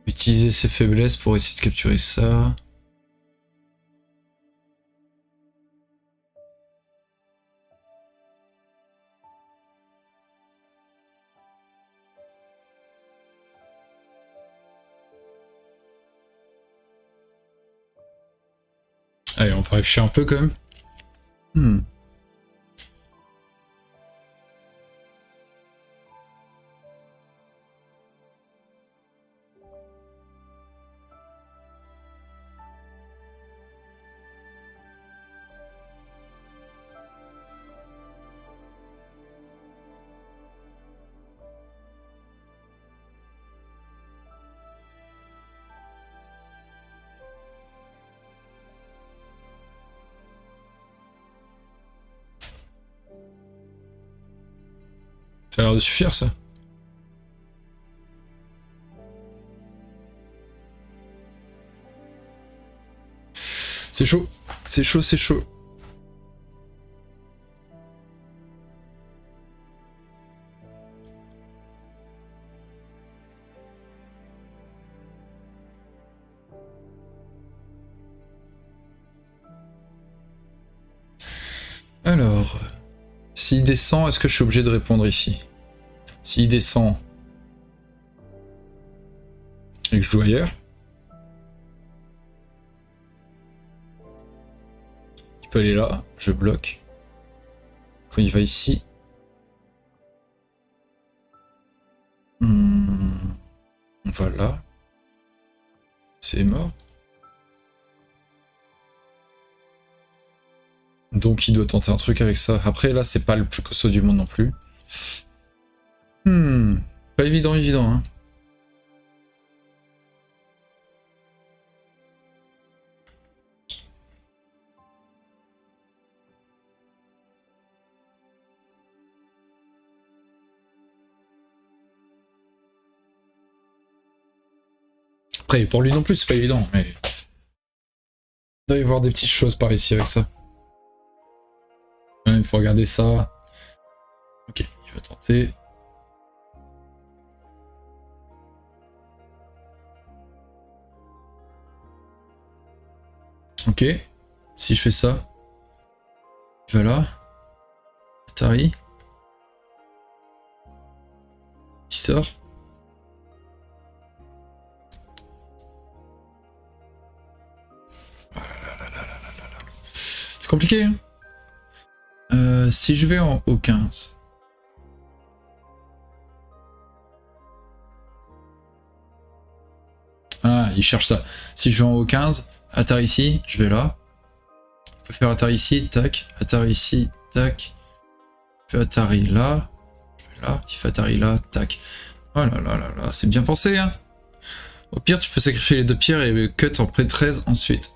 Speaker 1: utiliser ses faiblesses pour essayer de capturer ça. Allez, on va réfléchir un peu quand même. Hmm. Ça a l'air de suffire, ça. C'est chaud. C'est chaud, c'est chaud. Alors, s'il descend, est-ce que je suis obligé de répondre ici? S'il descend et que je joue ailleurs, il peut aller là, je bloque. Quand il va ici, on va là. C'est mort. Donc il doit tenter un truc avec ça. Après là, c'est pas le plus costaud du monde non plus. Pas évident, évident, hein. Après, pour lui non plus, c'est pas évident, mais... Il doit y avoir des petites choses par ici avec ça. Ouais, il faut regarder ça. Ok, il va tenter. Ok, si je fais ça, il va là. Atari. Il sort. C'est compliqué, hein. Si je vais en O15. Ah, il cherche ça. Si je vais en O15, Atari ici, je vais là. Je peux faire Atari ici, tac. Atari ici, tac. Je fais Atari là. Je vais là. Il fait Atari là, tac. Oh là là là là, c'est bien pensé, hein. Au pire, tu peux sacrifier les deux pierres et cut en pré 13 ensuite.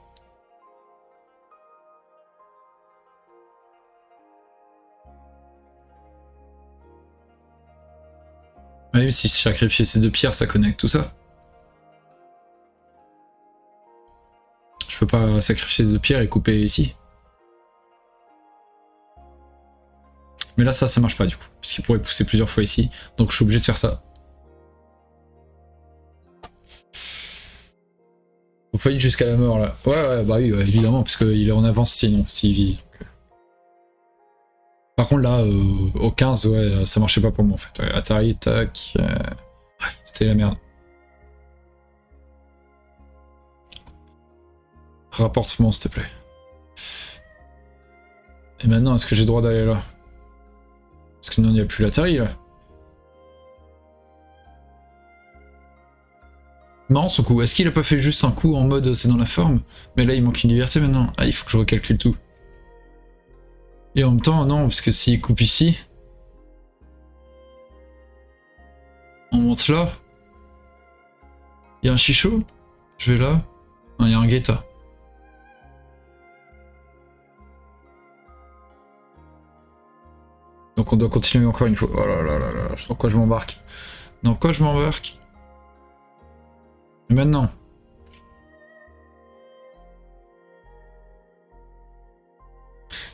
Speaker 1: Même si je sacrifie ces deux pierres, ça connecte tout ça. Je peux pas sacrifier ces deux pierres et couper ici. Mais là, ça marche pas du coup. Parce qu'il pourrait pousser plusieurs fois ici. Donc je suis obligé de faire ça. Faut fight jusqu'à la mort là. Ouais, ouais, bah oui, ouais, évidemment, parce qu'il est en avance sinon, s'il vit. Donc. Par contre là, au 15, ouais, ça marchait pas pour moi en fait. Ouais, Atari, tac. C'était la merde. Rapporte-moi s'il te plaît. Et maintenant, est-ce que j'ai le droit d'aller là? Parce que non, il n'y a plus l'Atari là. Marrant son coup. Est-ce qu'il a pas fait juste un coup en mode c'est dans la forme? Mais là, il manque une liberté maintenant. Ah, il faut que je recalcule tout. Et en même temps, non, parce que s'il coupe ici, on monte là. Il y a un chichot. Je vais là. Non, il y a un guetta. Donc on doit continuer encore une fois. Oh là là là là. Dans quoi je m'embarque? Dans quoi je m'embarque? Maintenant.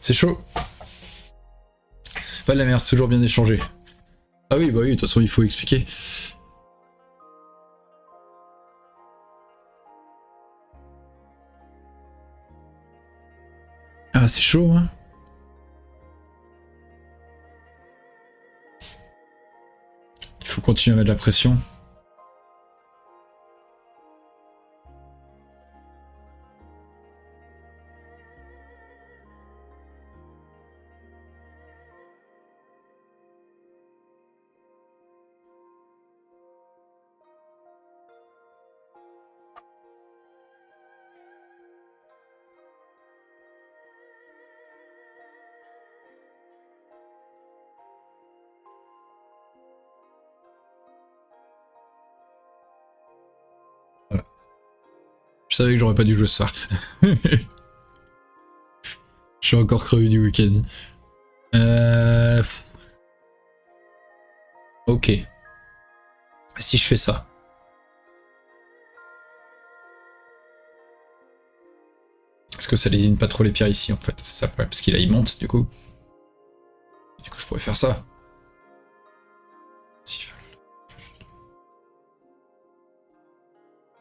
Speaker 1: C'est chaud. Pas de la merde, c'est toujours bien échangé. Ah oui, bah oui, de toute façon, il faut expliquer. Ah, c'est chaud, hein. Il faut continuer à mettre de la pression. savais que j'aurais pas dû jouer ce soir. Je suis encore crevé du week-end. Ok. Si je fais ça. Est-ce que ça lésine pas trop les pierres ici en fait? C'est ça le problème, parce qu'il il monte du coup. Du coup je pourrais faire ça. J'ai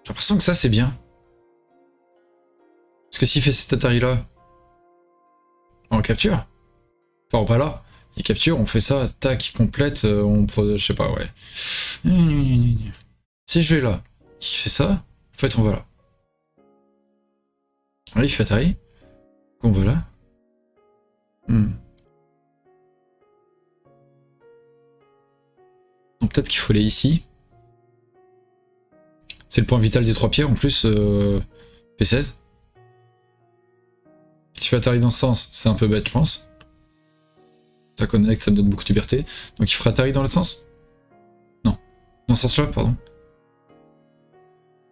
Speaker 1: l'impression que ça c'est bien. Parce que s'il fait cet Atari là, on capture. Enfin voilà, il capture, on fait ça, tac, il complète, je sais pas, ouais. Si je vais là, il fait ça, en fait on va là. Ah, il fait Atari, on va là. Donc peut-être qu'il faut aller ici. C'est le point vital des 3 pierres en plus, P16. Si je fais Atari dans ce sens, c'est un peu bête je pense. Ça connecte, ça me donne beaucoup de liberté. Donc il fera Atari dans l'autre sens? Non. Dans ce sens-là, pardon.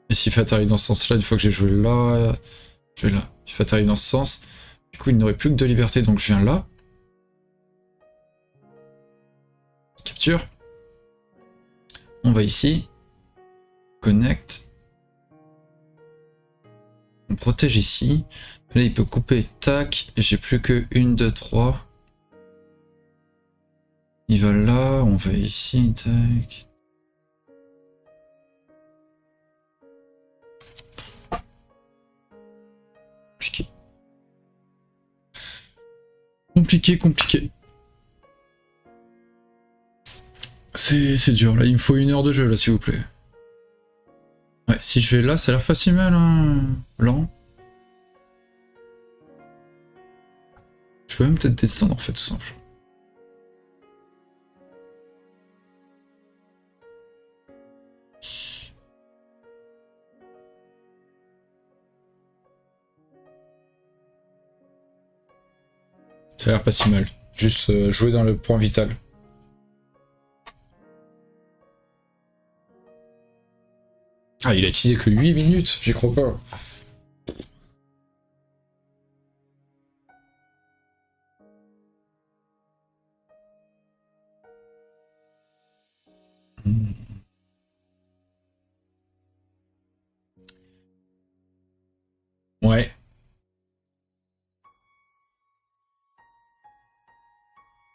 Speaker 1: Et s'il fait Atari dans ce sens-là, une fois que j'ai joué là, je vais là. Il fait Atari dans ce sens. Du coup, il n'aurait plus que 2 libertés, donc je viens là. Capture. On va ici. Connect. On protège ici. Là, il peut couper, tac. Et j'ai plus que 1, 2, 3. Il va là, on va ici, tac. Compliqué. Compliqué, compliqué. C'est dur, là, il me faut 1 heure de jeu, là, s'il vous plaît. Ouais, si je vais là, ça a l'air pas si mal, hein. Lent. Je peux même peut-être descendre, en fait, tout simple. Ça a l'air pas si mal. Juste jouer dans le point vital. Ah, il a utilisé que 8 minutes, j'y crois pas. Ouais.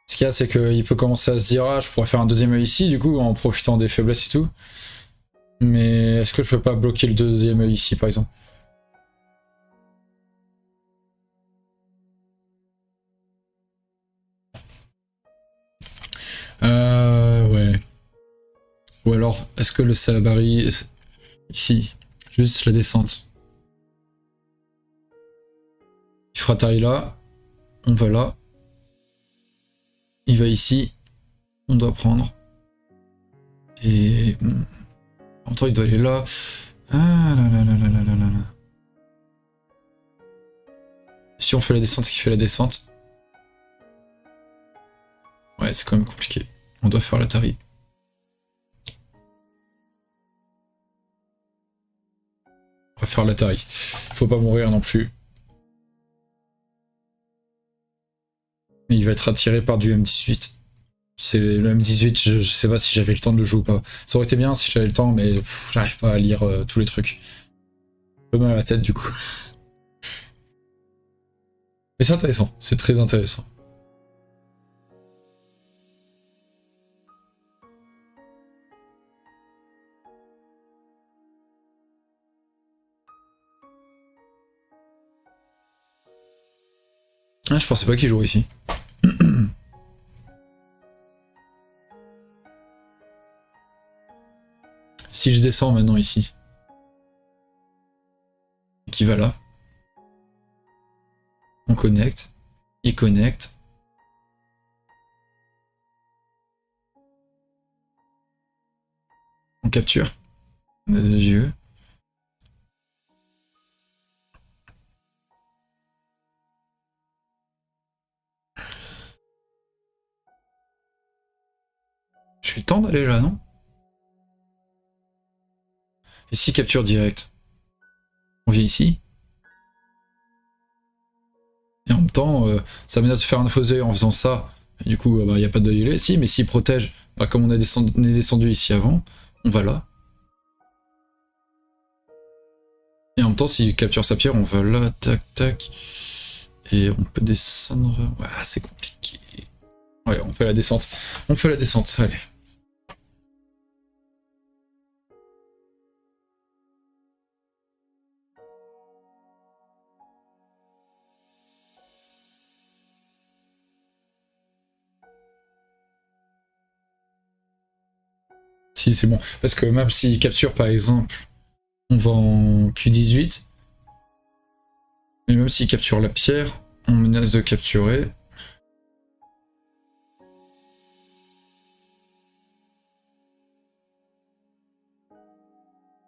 Speaker 1: Ce qu'il y a, c'est qu'il peut commencer à se dire, ah, je pourrais faire un deuxième œil ici, du coup, en profitant des faiblesses et tout. Mais est-ce que je peux pas bloquer le deuxième œil ici, par exemple? Ouais. Ou alors, est-ce que le Sabari... Ici. Juste la descente. Il fera taille là. On va là. Il va ici. On doit prendre. Et... En même temps, il doit aller là. Ah là là là là là là là là. Si on fait la descente, ce qui fait la descente. Ouais, c'est quand même compliqué. On doit faire l'Atari. On va faire l'Atari. Faut pas mourir non plus. Et il va être attiré par du M18. C'est le M18, je sais pas si j'avais le temps de le jouer ou pas. Ça aurait été bien si j'avais le temps, mais j'arrive pas à lire tous les trucs. Un peu mal à la tête du coup. Mais c'est intéressant, c'est très intéressant. Ah, je pensais pas qu'il jouerait ici. Si je descends maintenant ici, qui va là, on connecte, il connecte. On capture. On a 2 yeux. J'ai le temps d'aller là, non? Et si capture direct? On vient ici. Et en même temps, ça menace de faire un faux œil en faisant ça. Et du coup, il n'y a pas d'œil là. Si, mais s'il protège, comme on est descendu ici avant, on va là. Et en même temps, s'il capture sa pierre, on va là, tac, tac. Et on peut descendre... Ouais, c'est compliqué. Ouais, on fait la descente. On fait la descente, allez. Si, c'est bon. Parce que même s'il capture, par exemple, on va en Q18. Mais même s'il capture la pierre, on menace de capturer.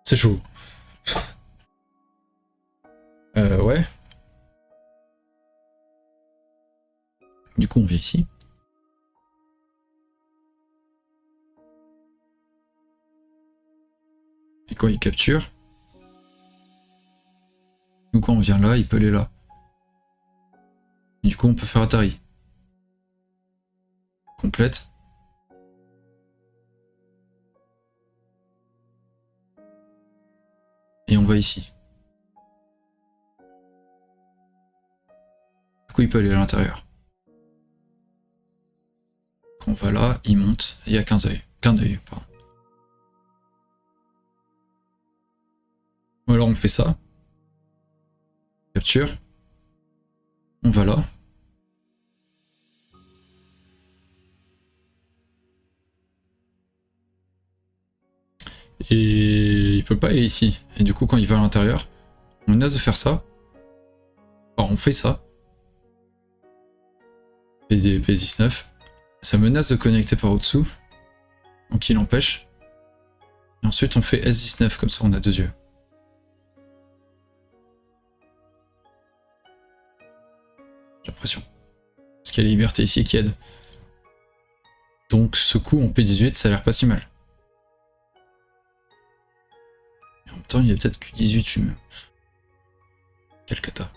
Speaker 1: C'est chaud. Ouais. Du coup, on vient ici. Et quand il capture, nous quand on vient là, il peut aller là. Et du coup, on peut faire Atari. Complète. Et on va ici. Du coup, il peut aller à l'intérieur. Quand on va là, il monte, et il n'y a qu'un œil. Qu'un œil, pardon. Ou alors on fait ça. Capture. On va là. Et il peut pas aller ici. Et du coup, quand il va à l'intérieur, on menace de faire ça. Enfin, on fait ça. P19. Ça menace de connecter par au-dessous. Donc il empêche. Et ensuite, on fait S19, comme ça on a deux yeux. J'ai l'impression. Parce qu'il y a la liberté ici qui aide. Donc ce coup en P18, ça a l'air pas si mal. Et en même temps, il y a peut-être Q18 lui-même. Quel cata.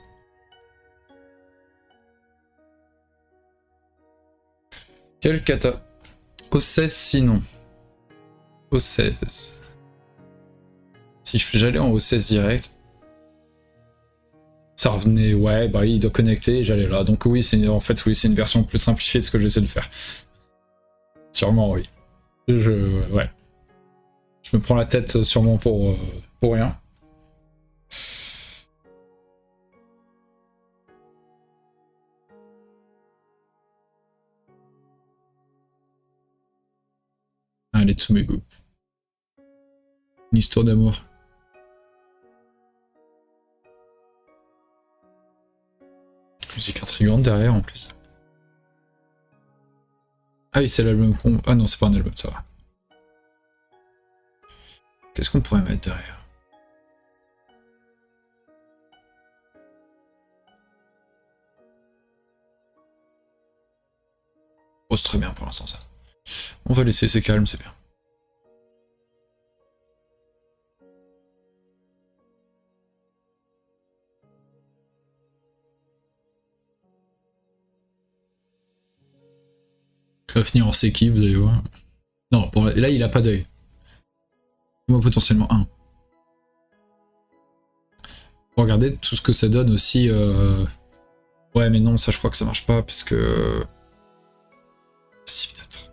Speaker 1: Quel cata. Au 16 sinon. Au 16. Si j'allais en O16 direct, ça revenait, ouais, bah il doit connecter et j'allais là. Donc oui, en fait, oui, c'est une version plus simplifiée de ce que j'essaie de faire. Sûrement, oui. Ouais. Je me prends la tête sûrement pour rien. Allez, Tsumego. Une histoire d'amour. Musique intrigante derrière en plus. Ah oui, c'est l'album qu'on... Ah non, c'est pas un album, ça va. Qu'est-ce qu'on pourrait mettre derrière? Oh, c'est très bien pour l'instant ça. On va laisser, c'est calme, c'est bien. Ça va finir en séquille, vous allez voir. Non, bon, là il a pas d'œil. Moi potentiellement un. Regardez tout ce que ça donne aussi. Ouais, mais non, ça je crois que ça marche pas, parce que... Si, peut-être.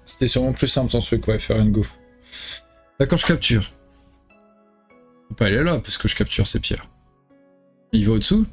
Speaker 1: C'était sûrement plus simple ton truc, ouais, faire une go. D'accord, je capture. Je peux pas aller là, parce que je capture ces pierres. Il va au-dessous?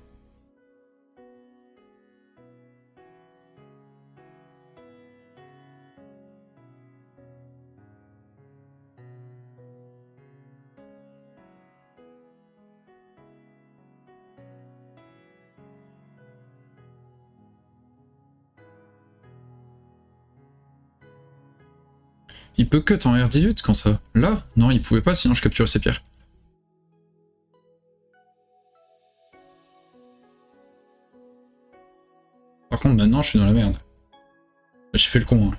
Speaker 1: Il peut cut en R18 quand ça? Là? Non, il pouvait pas, sinon je capturais ces pierres. Par contre, maintenant, je suis dans la merde. J'ai fait le con, hein.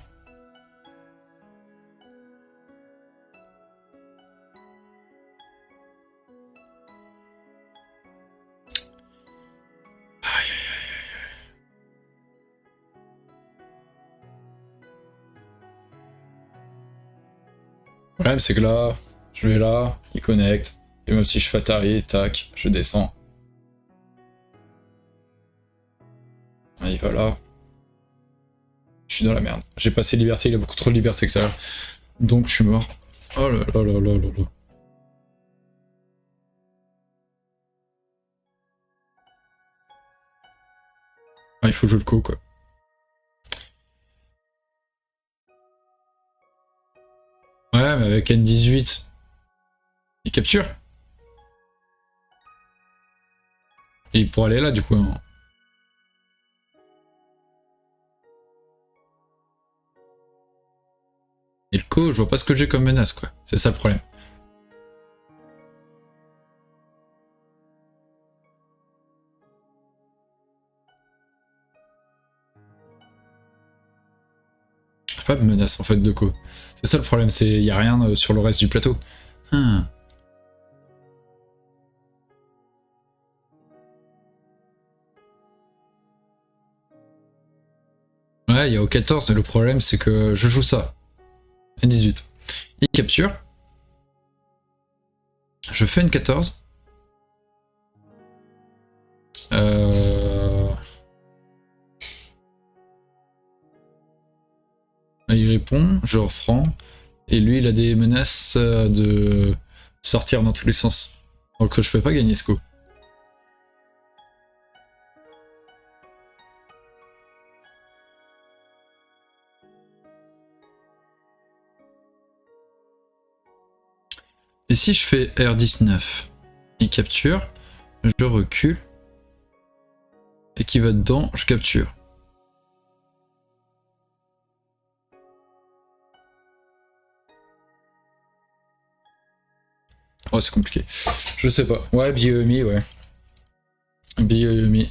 Speaker 1: problème, c'est que là, je vais là, il connecte. Et même si je fais Atari, tac, je descends. Il va là. Je suis dans la merde. J'ai passé liberté, il a beaucoup trop de liberté que ça. Donc je suis mort. Oh là là là là là là. Ah, il faut jouer le co, quoi. Ouais, mais avec N18, il capture. Et il pourrait aller là, du coup. Hein. Et le co, je vois pas ce que j'ai comme menace, quoi. C'est ça le problème. Pas de menace, en fait, de co. C'est ça le problème, c'est y a rien sur le reste du plateau. Ah. Ouais, il y a O14, et le problème, c'est que je joue ça. N18. Il capture. Je fais une 14. Il répond, je reprends. Et lui, il a des menaces de sortir dans tous les sens. Donc je peux pas gagner ce coup. Et si je fais R19, il capture, je recule, et qui va dedans, je capture. Oh, c'est compliqué. Je sais pas. Ouais, Biomi, ouais. Biomi.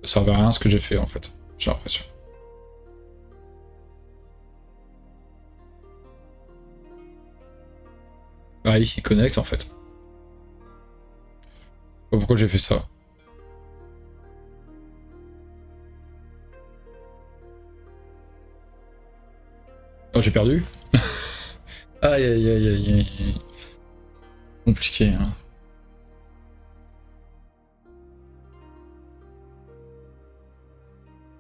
Speaker 1: Ça servait à rien ce que j'ai fait en fait. J'ai l'impression. Ah, il connecte en fait. Pourquoi j'ai fait ça? Oh, j'ai perdu. Aïe aïe aïe aïe aïe. Compliqué, hein.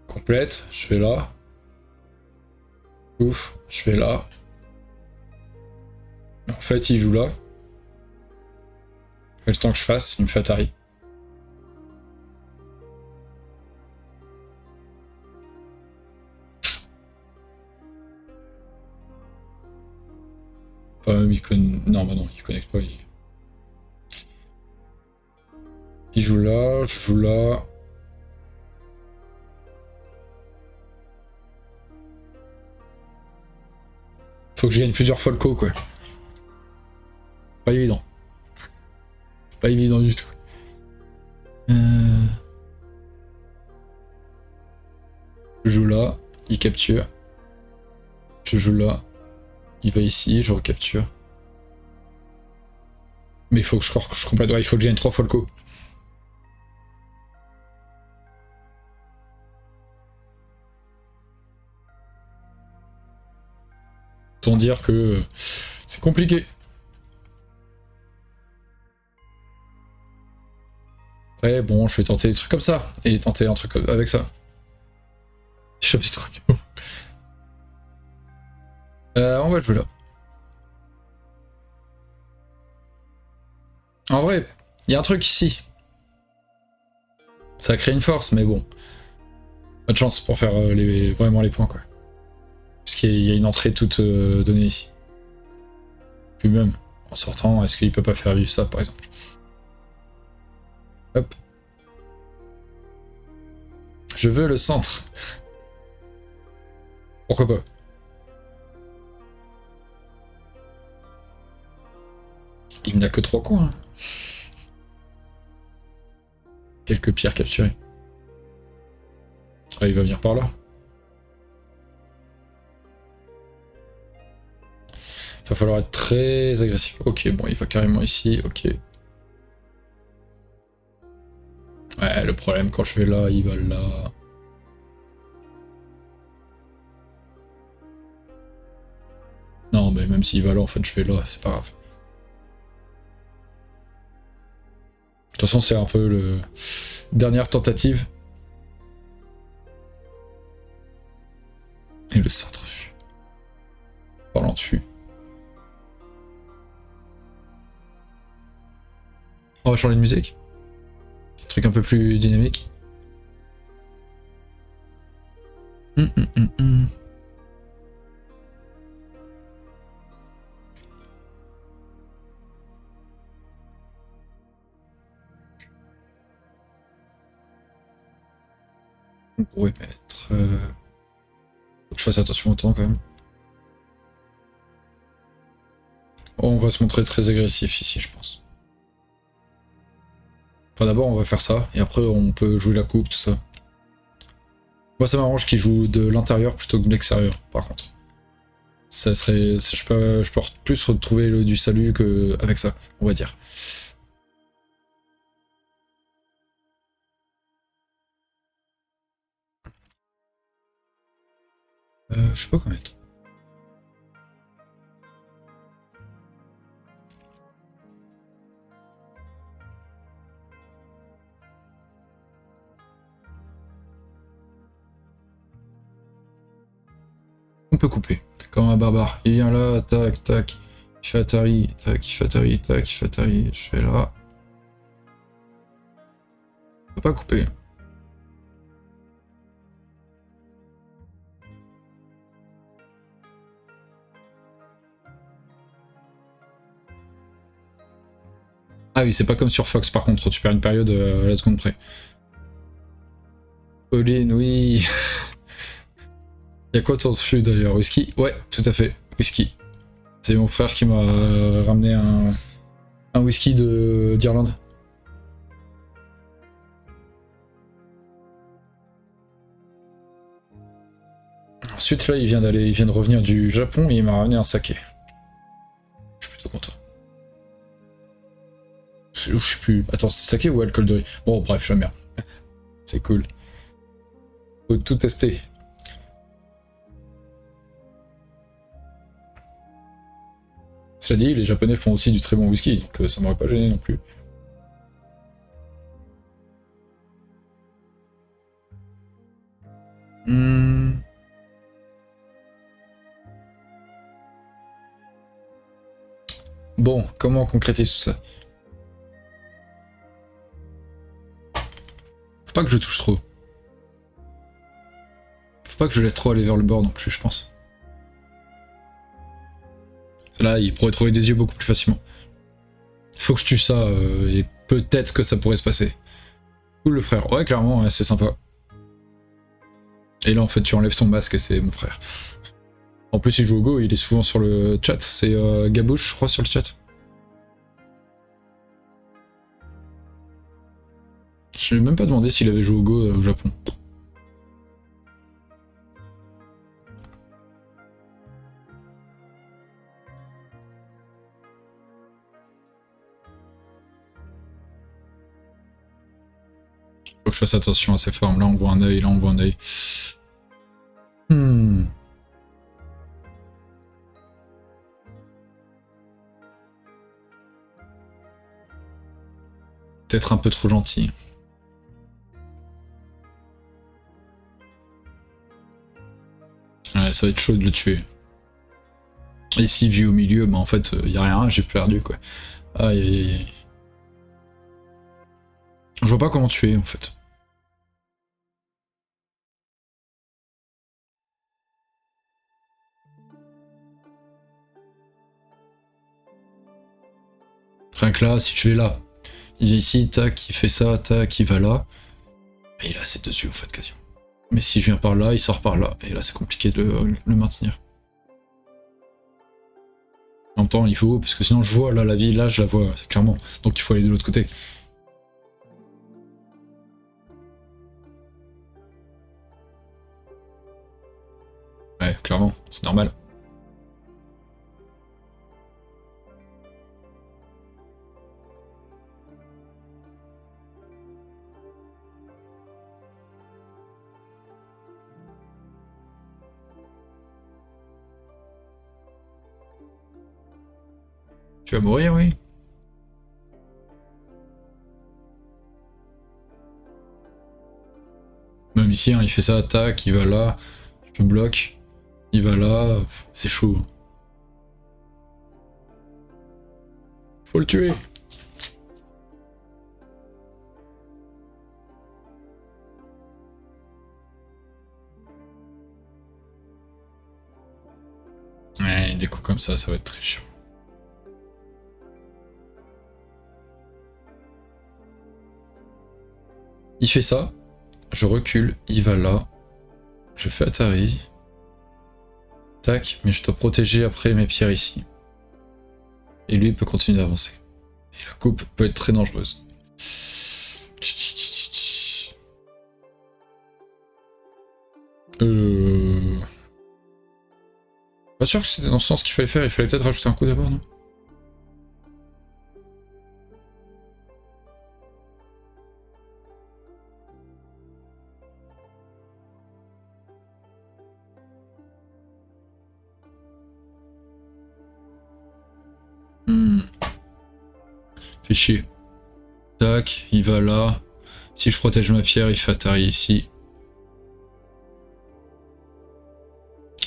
Speaker 1: Complète, je vais là. Ouf, je vais là. En fait, il joue là. Et le temps que je fasse, il me fait Atari. Non, bah non, il connecte pas. Il joue là, je joue là. Faut que je gagne plusieurs fois le co, quoi. Pas évident. Pas évident du tout. Je joue là, il capture. Je joue là, il va ici, je recapture. Mais il faut que je complète. Ouais, il faut que je gagne 3 fois le co. Autant dire que c'est compliqué. Ouais, bon, je vais tenter des trucs comme ça. Et tenter un truc avec ça. Chapitre bio. On va jouer là. En vrai, il y a un truc ici. Ça crée une force, mais bon. Pas de chance pour faire vraiment les points, quoi. Parce qu'il y a une entrée toute donnée ici. Puis même, en sortant, est-ce qu'il peut pas faire vivre ça, par exemple? Hop. Je veux le centre. Pourquoi pas? Il n'a que 3 coins. Hein. Quelques pierres capturées. Ah, il va venir par là. Il va falloir être très agressif. Ok, bon, il va carrément ici, ok. problème, quand je vais là, il va là. Non, mais même s'il va là, en fait, je vais là, c'est pas grave. De toute façon, c'est un peu le... Dernière tentative. Et le centre. Parlant dessus. On va changer de musique. Un truc un peu plus dynamique. Hum, hum, hum, hum. On pourrait mettre... Faut que je fasse attention au temps quand même. Oh, on va se montrer très agressif ici, je pense. Enfin, d'abord, on va faire ça, et après, on peut jouer la coupe, tout ça. Moi, ça m'arrange qu'il joue de l'intérieur plutôt que de l'extérieur, par contre. Ça serait... Je peux plus retrouver le du salut qu'avec ça, on va dire. Je sais pas quoi mettre. On peut couper. Comme un barbare. Il vient là, tac, tac. Il fait Atari, tac, il fait Atari, tac, il fait Atari. Je fais là. On peut pas couper. Ah oui, c'est pas comme sur Fox par contre, tu perds une période à la seconde près. Pauline, oui. Y'a quoi ton dessus d'ailleurs? Whisky? Ouais, tout à fait, whisky. C'est mon frère qui m'a ramené un whisky d'Irlande. Ensuite là, il vient de revenir du Japon et il m'a ramené un saké. Je suis plutôt content. Je sais plus. Attends, c'était saké ou alcool de riz? Bon, bref, je merde. C'est cool. Faut tout tester. Cela dit, les Japonais font aussi du très bon whisky, donc ça m'aurait pas gêné non plus. Hmm. Bon, comment on concrétise tout ça? Faut pas que je touche trop. Faut pas que je laisse trop aller vers le bord non plus, je pense. Là, il pourrait trouver des yeux beaucoup plus facilement. Faut que je tue ça, et peut-être que ça pourrait se passer. Cool le frère. Ouais, clairement, ouais, c'est sympa. Et là, en fait, tu enlèves son masque et c'est mon frère. En plus, il joue au Go, il est souvent sur le chat. C'est Gabouche, je crois, sur le chat. Je n'ai même pas demandé s'il avait joué au Go au Japon. Faut que je fasse attention à ces formes. Là, on voit un œil, là, on voit un œil. Hmm. Peut-être un peu trop gentil. Ouais, ça va être chaud de le tuer. Et s'il vit au milieu, bah en fait, y a rien, j'ai perdu quoi. Aïe aïe aïe. Je vois pas comment tuer en fait. Rien que là, si je vais là, il vient ici, tac, il fait ça, tac, il va là. Et il a ses deux yeux en fait quasiment. Mais si je viens par là, il sort par là. Et là, c'est compliqué de le maintenir. En même temps, il faut, parce que sinon je vois là la vie, là je la vois, clairement. Donc il faut aller de l'autre côté. Ouais, clairement, c'est normal. Tu vas mourir, oui. Même ici, hein, il fait ça, attaque, il va là, je bloque, il va là, c'est chaud. Faut le tuer. Ouais, des coups comme ça va être très chiant. Il fait ça, je recule, il va là, je fais Atari. Tac, mais je dois protéger après mes pierres ici. Et lui il peut continuer d'avancer. Et la coupe peut être très dangereuse. Pas sûr que c'était dans ce sens qu'il fallait faire, il fallait peut-être rajouter un coup d'abord, non? Fait chier. Tac, il va là. Si je protège ma pierre, il fait Atari ici.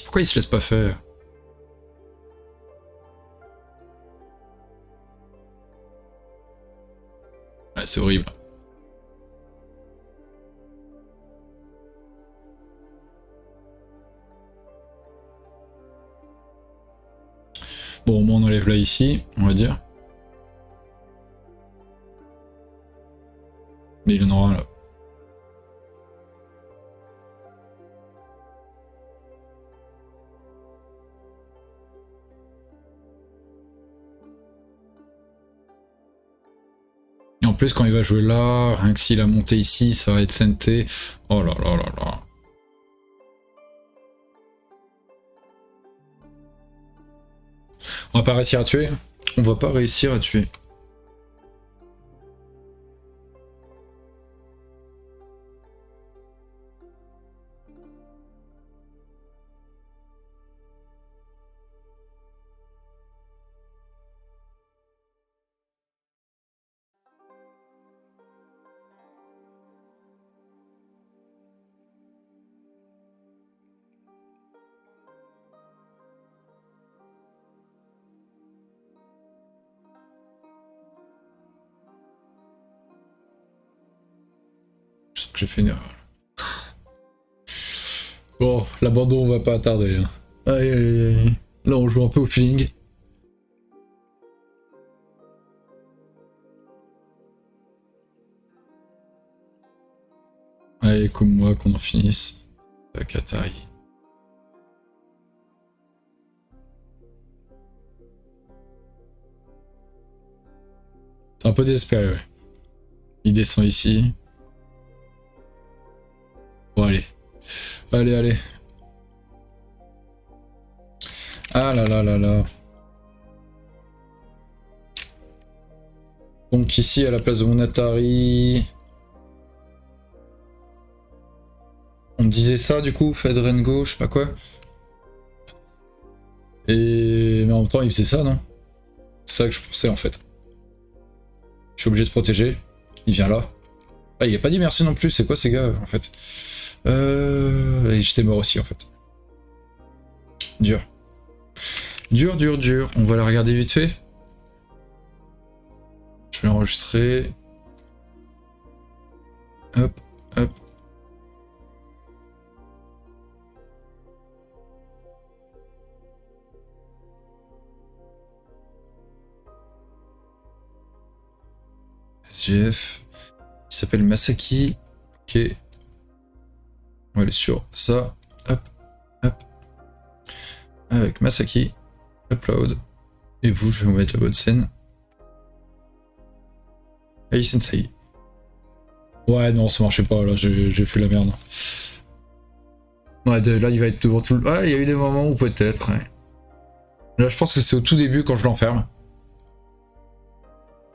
Speaker 1: Pourquoi il se laisse pas faire? Ouais, c'est horrible. Bon, au moins on enlève là ici, on va dire. Mais il en aura là. Et en plus, quand il va jouer là, rien que s'il a monté ici, ça va être senté. Oh là là là là. On va pas réussir à tuer. On va pas réussir à tuer. Je sens que j'ai fait une erreur. Bon, l'abandon, on va pas attarder. Hein. Aïe aïe aïe. Là, on joue un peu au feeling. Allez, comme moi, qu'on en finisse. Tac, Atari. C'est un peu désespéré, ouais. Il descend ici. Bon, allez. Allez, allez. Ah là là là là. Donc ici, à la place de mon Atari... On me disait ça, du coup, Fedrengo, je sais pas quoi. Et... Mais en même temps, il faisait ça, non? C'est ça que je pensais, en fait. Je suis obligé de protéger. Il vient là. Ah, il a pas dit merci non plus, c'est quoi ces gars, en fait? Et j'étais mort aussi, en fait. Dur. Dur, dur, dur. On va la regarder vite fait. Je vais l'enregistrer. Hop, hop. SGF. Il s'appelle Masaki. Ok. On va aller sur ça. Hop, hop. Avec Masaki. Upload. Et vous, je vais vous mettre la bonne scène. Hey Sensei. Ouais, non, ça marchait pas, là, j'ai fait la merde. Ouais, là, il va être devant tout le... Ouais, il y a eu des moments où peut-être, ouais. Là, je pense que c'est au tout début quand je l'enferme.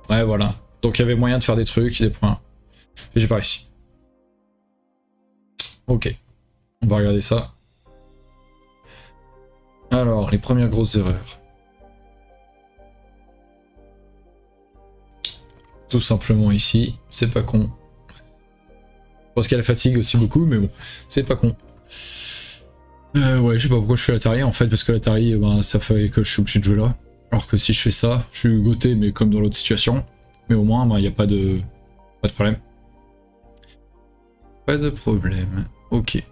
Speaker 1: Ouais, voilà. Donc, il y avait moyen de faire des trucs, des points. Et j'ai pas réussi. Ok. On va regarder ça. Alors, les premières grosses erreurs. tout simplement ici. C'est pas con. Je pense qu'elle fatigue aussi beaucoup, mais bon, c'est pas con. Ouais, je sais pas pourquoi je fais l'Atari en fait, parce que l'Atari, ben, ça fait que je suis obligé de jouer là. Alors que si je fais ça, je suis goté, mais comme dans l'autre situation. Mais au moins, il n'y a pas de problème. Pas de problème. Ok. Et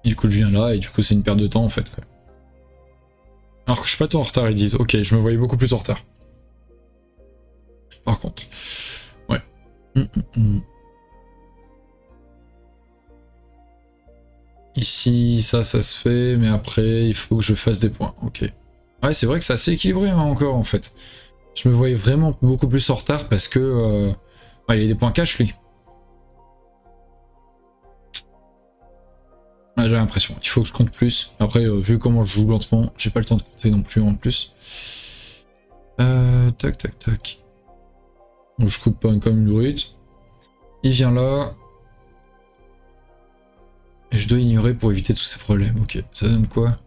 Speaker 1: du coup, je viens là, et du coup, c'est une perte de temps en fait. Alors que je suis pas tant en retard, ils disent. Ok, je me voyais beaucoup plus en retard. Par contre. Ouais. Ici, ça se fait, mais après, il faut que je fasse des points. Ok. Ouais, c'est vrai que c'est assez équilibré hein, encore, en fait. Je me voyais vraiment beaucoup plus en retard parce que... ouais, il y a des points cash, lui. Ouais, j'ai l'impression. Il faut que je compte plus. Après, vu comment je joue lentement, j'ai pas le temps de compter non plus en plus. Tac, tac, tac. Donc, je coupe pas comme une brute. Il vient là. Et je dois ignorer pour éviter tous ces problèmes. Ok, ça donne quoi?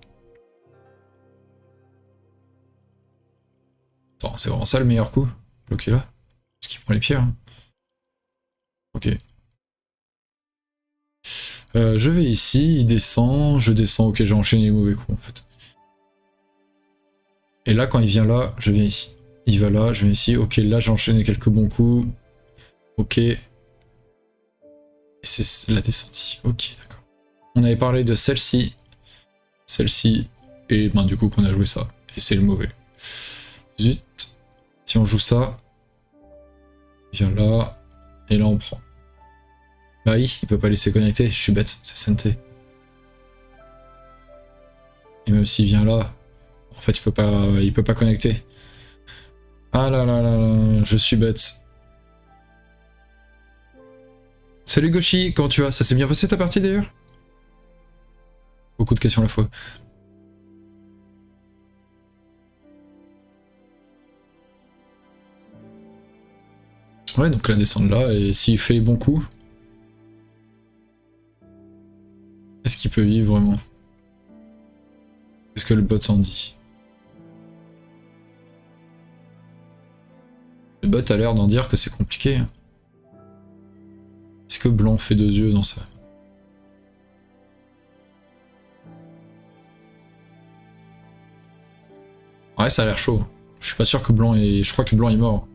Speaker 1: Attends, c'est vraiment ça le meilleur coup? Bloqué là? Parce qu'il prend les pierres. Hein. Ok. Je vais ici, il descend, je descends, ok j'ai enchaîné les mauvais coups en fait. Et là quand il vient là, je viens ici. Il va là, je viens ici, ok là j'ai enchaîné quelques bons coups. Ok. Et c'est la descente ici, ok d'accord. On avait parlé de celle-ci, et ben du coup qu'on a joué ça. Et c'est le mauvais. Zut. Si on joue ça, il vient là, et là on prend. Bah oui, il peut pas laisser connecter, je suis bête, c'est SNT. Et même s'il vient là, en fait il peut pas connecter. Ah là là là là, je suis bête. Salut Goshi, comment tu vas? Ça s'est bien passé ta partie d'ailleurs? Beaucoup de questions à la fois. Ouais, donc la descente là, et s'il fait les bons coups, est-ce qu'il peut vivre vraiment? Qu'est-ce que le bot s'en dit? Le bot a l'air d'en dire que c'est compliqué. Est-ce que blanc fait 2 yeux dans ça? Ouais, ça a l'air chaud. Je suis pas sûr que blanc est... Je crois que blanc est mort.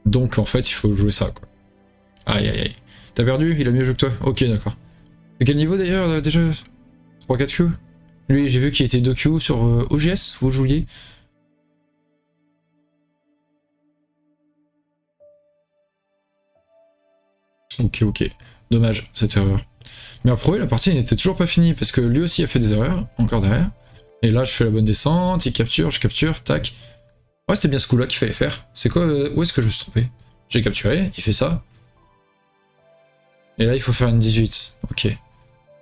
Speaker 1: Donc en fait, il faut jouer ça, quoi. Aïe aïe aïe. T'as perdu? Il a mieux joué que toi? Ok, d'accord. C'est quel niveau d'ailleurs, déjà? 3-4 Q? Lui, j'ai vu qu'il était 2 Q sur OGS, vous jouiez? Ok, ok. Dommage, cette erreur. Mais après, la partie n'était toujours pas finie, parce que lui aussi a fait des erreurs, encore derrière. Et là, je fais la bonne descente, il capture, je capture, tac. Ouais, c'était bien ce coup-là qu'il fallait faire. C'est quoi, où est-ce que je me suis trompé? J'ai capturé, il fait ça. Et là, il faut faire une 18. Ok.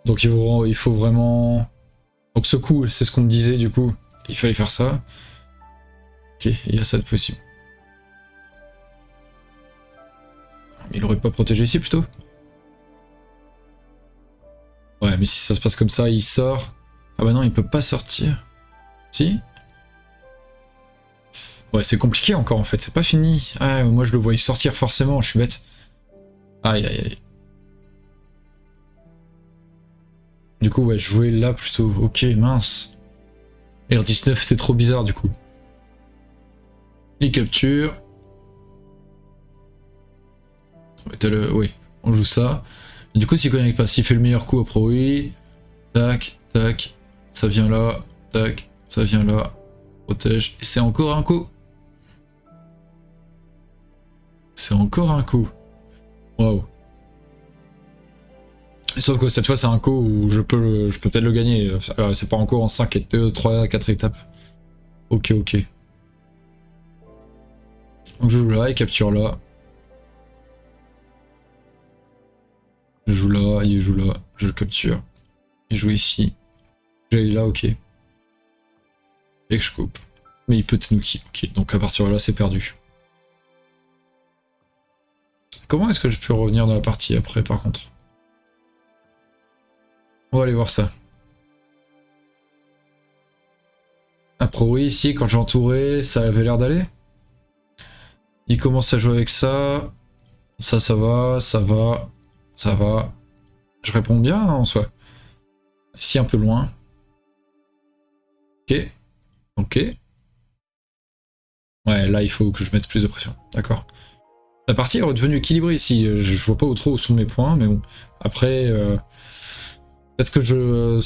Speaker 1: Donc il faut vraiment... Donc ce coup, c'est ce qu'on me disait du coup. Il fallait faire ça. Ok, il y a ça de possible. Mais il aurait pas protégé ici plutôt? Ouais, mais si ça se passe comme ça, il sort. Ah bah non, il peut pas sortir. Si? Ouais, c'est compliqué encore en fait, c'est pas fini. Ah, moi je le voyais sortir forcément, je suis bête. Aïe aïe aïe. Du coup, ouais, je jouais là plutôt. Ok, mince. R19, t'es trop bizarre du coup. Il capture. Oui, on joue ça. Et du coup, s'il connecte pas, s'il fait le meilleur coup après, oui. Tac, tac. Ça vient là. Tac, ça vient là. Protège. Et c'est encore un coup. C'est encore un coup. Waouh. Sauf que cette fois, c'est un coup où je peux peut-être le gagner. Alors, c'est pas encore en 5 et 2, 3, 4 étapes. Ok, ok. Donc je joue là, il capture là. Je joue là, il joue là, je le capture. Il joue ici. J'aille là, ok. Et que je coupe. Mais il peut Tanuki, ok. Donc à partir de là, c'est perdu. Comment est-ce que je peux revenir dans la partie après, par contre? On va aller voir ça. priori, ici, quand j'ai entouré, ça avait l'air d'aller. Il commence à jouer avec ça. Ça va, ça va, ça va. Je réponds bien hein, en soi. Ici, un peu loin. Ok. Ok. Ouais, là, il faut que je mette plus de pression. D'accord. La partie est redevenue équilibrée ici. Je vois pas où trop où sont mes points, mais bon. Après, peut-être que je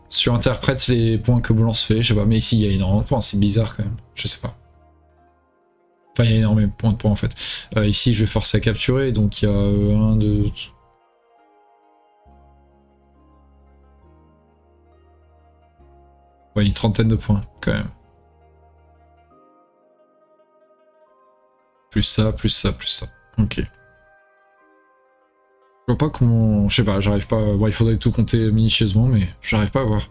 Speaker 1: surinterprète les points que Blanc se fait. Je sais pas, mais ici, il y a énormément de points. C'est bizarre quand même. Je sais pas. Enfin, il y a énormément de points en fait. Ici, je vais forcer à capturer. Donc, il y a 1, 2... Ouais, une trentaine de points quand même. Plus ça, plus ça, plus ça. Ok. Je vois pas comment... Je sais pas, j'arrive pas... Bon, il faudrait tout compter minutieusement, mais j'arrive pas à voir.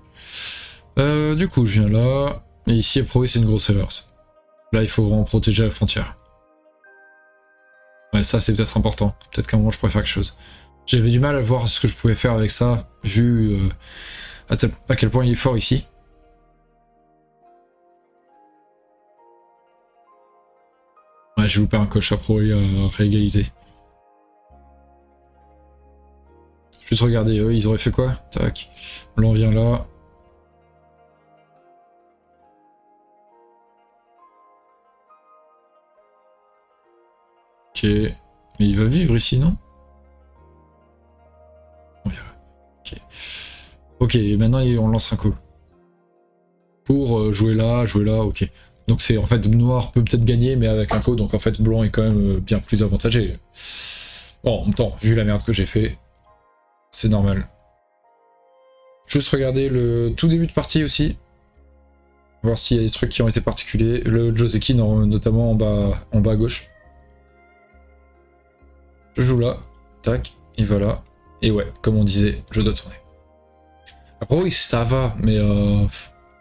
Speaker 1: Du coup, je viens là. Et ici, a priori, c'est une grosse erreur. Ça. Là, il faut vraiment protéger la frontière. Ouais, ça, c'est peut-être important. Peut-être qu'à un moment, je pourrais faire quelque chose. J'avais du mal à voir ce que je pouvais faire avec ça, vu à quel point il est fort ici. Ouais, j'ai loupé un coche à priori à réégaliser. Juste regarder, eux, ils auraient fait quoi? Tac. Là, on vient là. Ok. Mais il va vivre ici, non? Voilà. Ok. Ok, maintenant on lance un coup. Pour jouer là, ok. Donc c'est en fait noir peut peut-être gagner, mais avec un coup, donc en fait blanc est quand même bien plus avantagé. Bon, en même temps, vu la merde que j'ai fait, c'est normal. Juste regarder le tout début de partie aussi. Voir s'il y a des trucs qui ont été particuliers. Le Joseki, notamment en bas à gauche. Je joue là, tac, et voilà. Et ouais, comme on disait, je dois tourner. Après oui, ça va, mais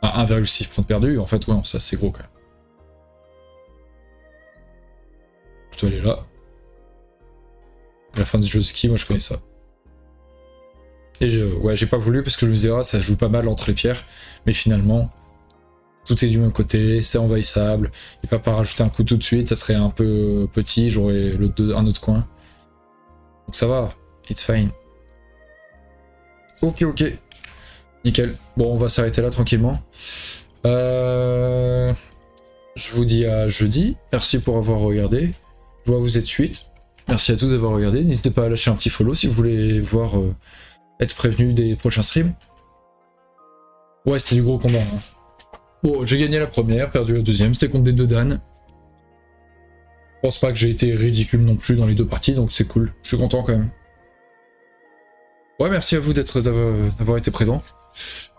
Speaker 1: à 1,6 points de perdu, en fait, ouais, ça c'est gros quand même. Je dois aller là. À la fin du Joseki, moi je connais ça. Et ouais, j'ai pas voulu parce que je me disais, ah, ça joue pas mal entre les pierres, mais finalement, tout est du même côté, c'est envahissable. Il va pas rajouter un coup tout de suite, ça serait un peu petit, j'aurais un autre coin. Donc ça va, it's fine. Ok, ok. Nickel. Bon, on va s'arrêter là tranquillement. Je vous dis à jeudi. Merci pour avoir regardé. Je vois vous êtes 8. Merci à tous d'avoir regardé. N'hésitez pas à lâcher un petit follow si vous voulez voir être prévenu des prochains streams. Ouais, c'était du gros combat. Hein. Bon, j'ai gagné la première, perdu la deuxième. C'était contre des deux Dan. Je pense pas que j'ai été ridicule non plus dans les deux parties, donc c'est cool. Je suis content quand même. Ouais, merci à vous d'avoir été présent.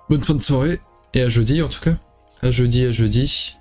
Speaker 1: Bonne fin de soirée, et à jeudi en tout cas. À jeudi, à jeudi.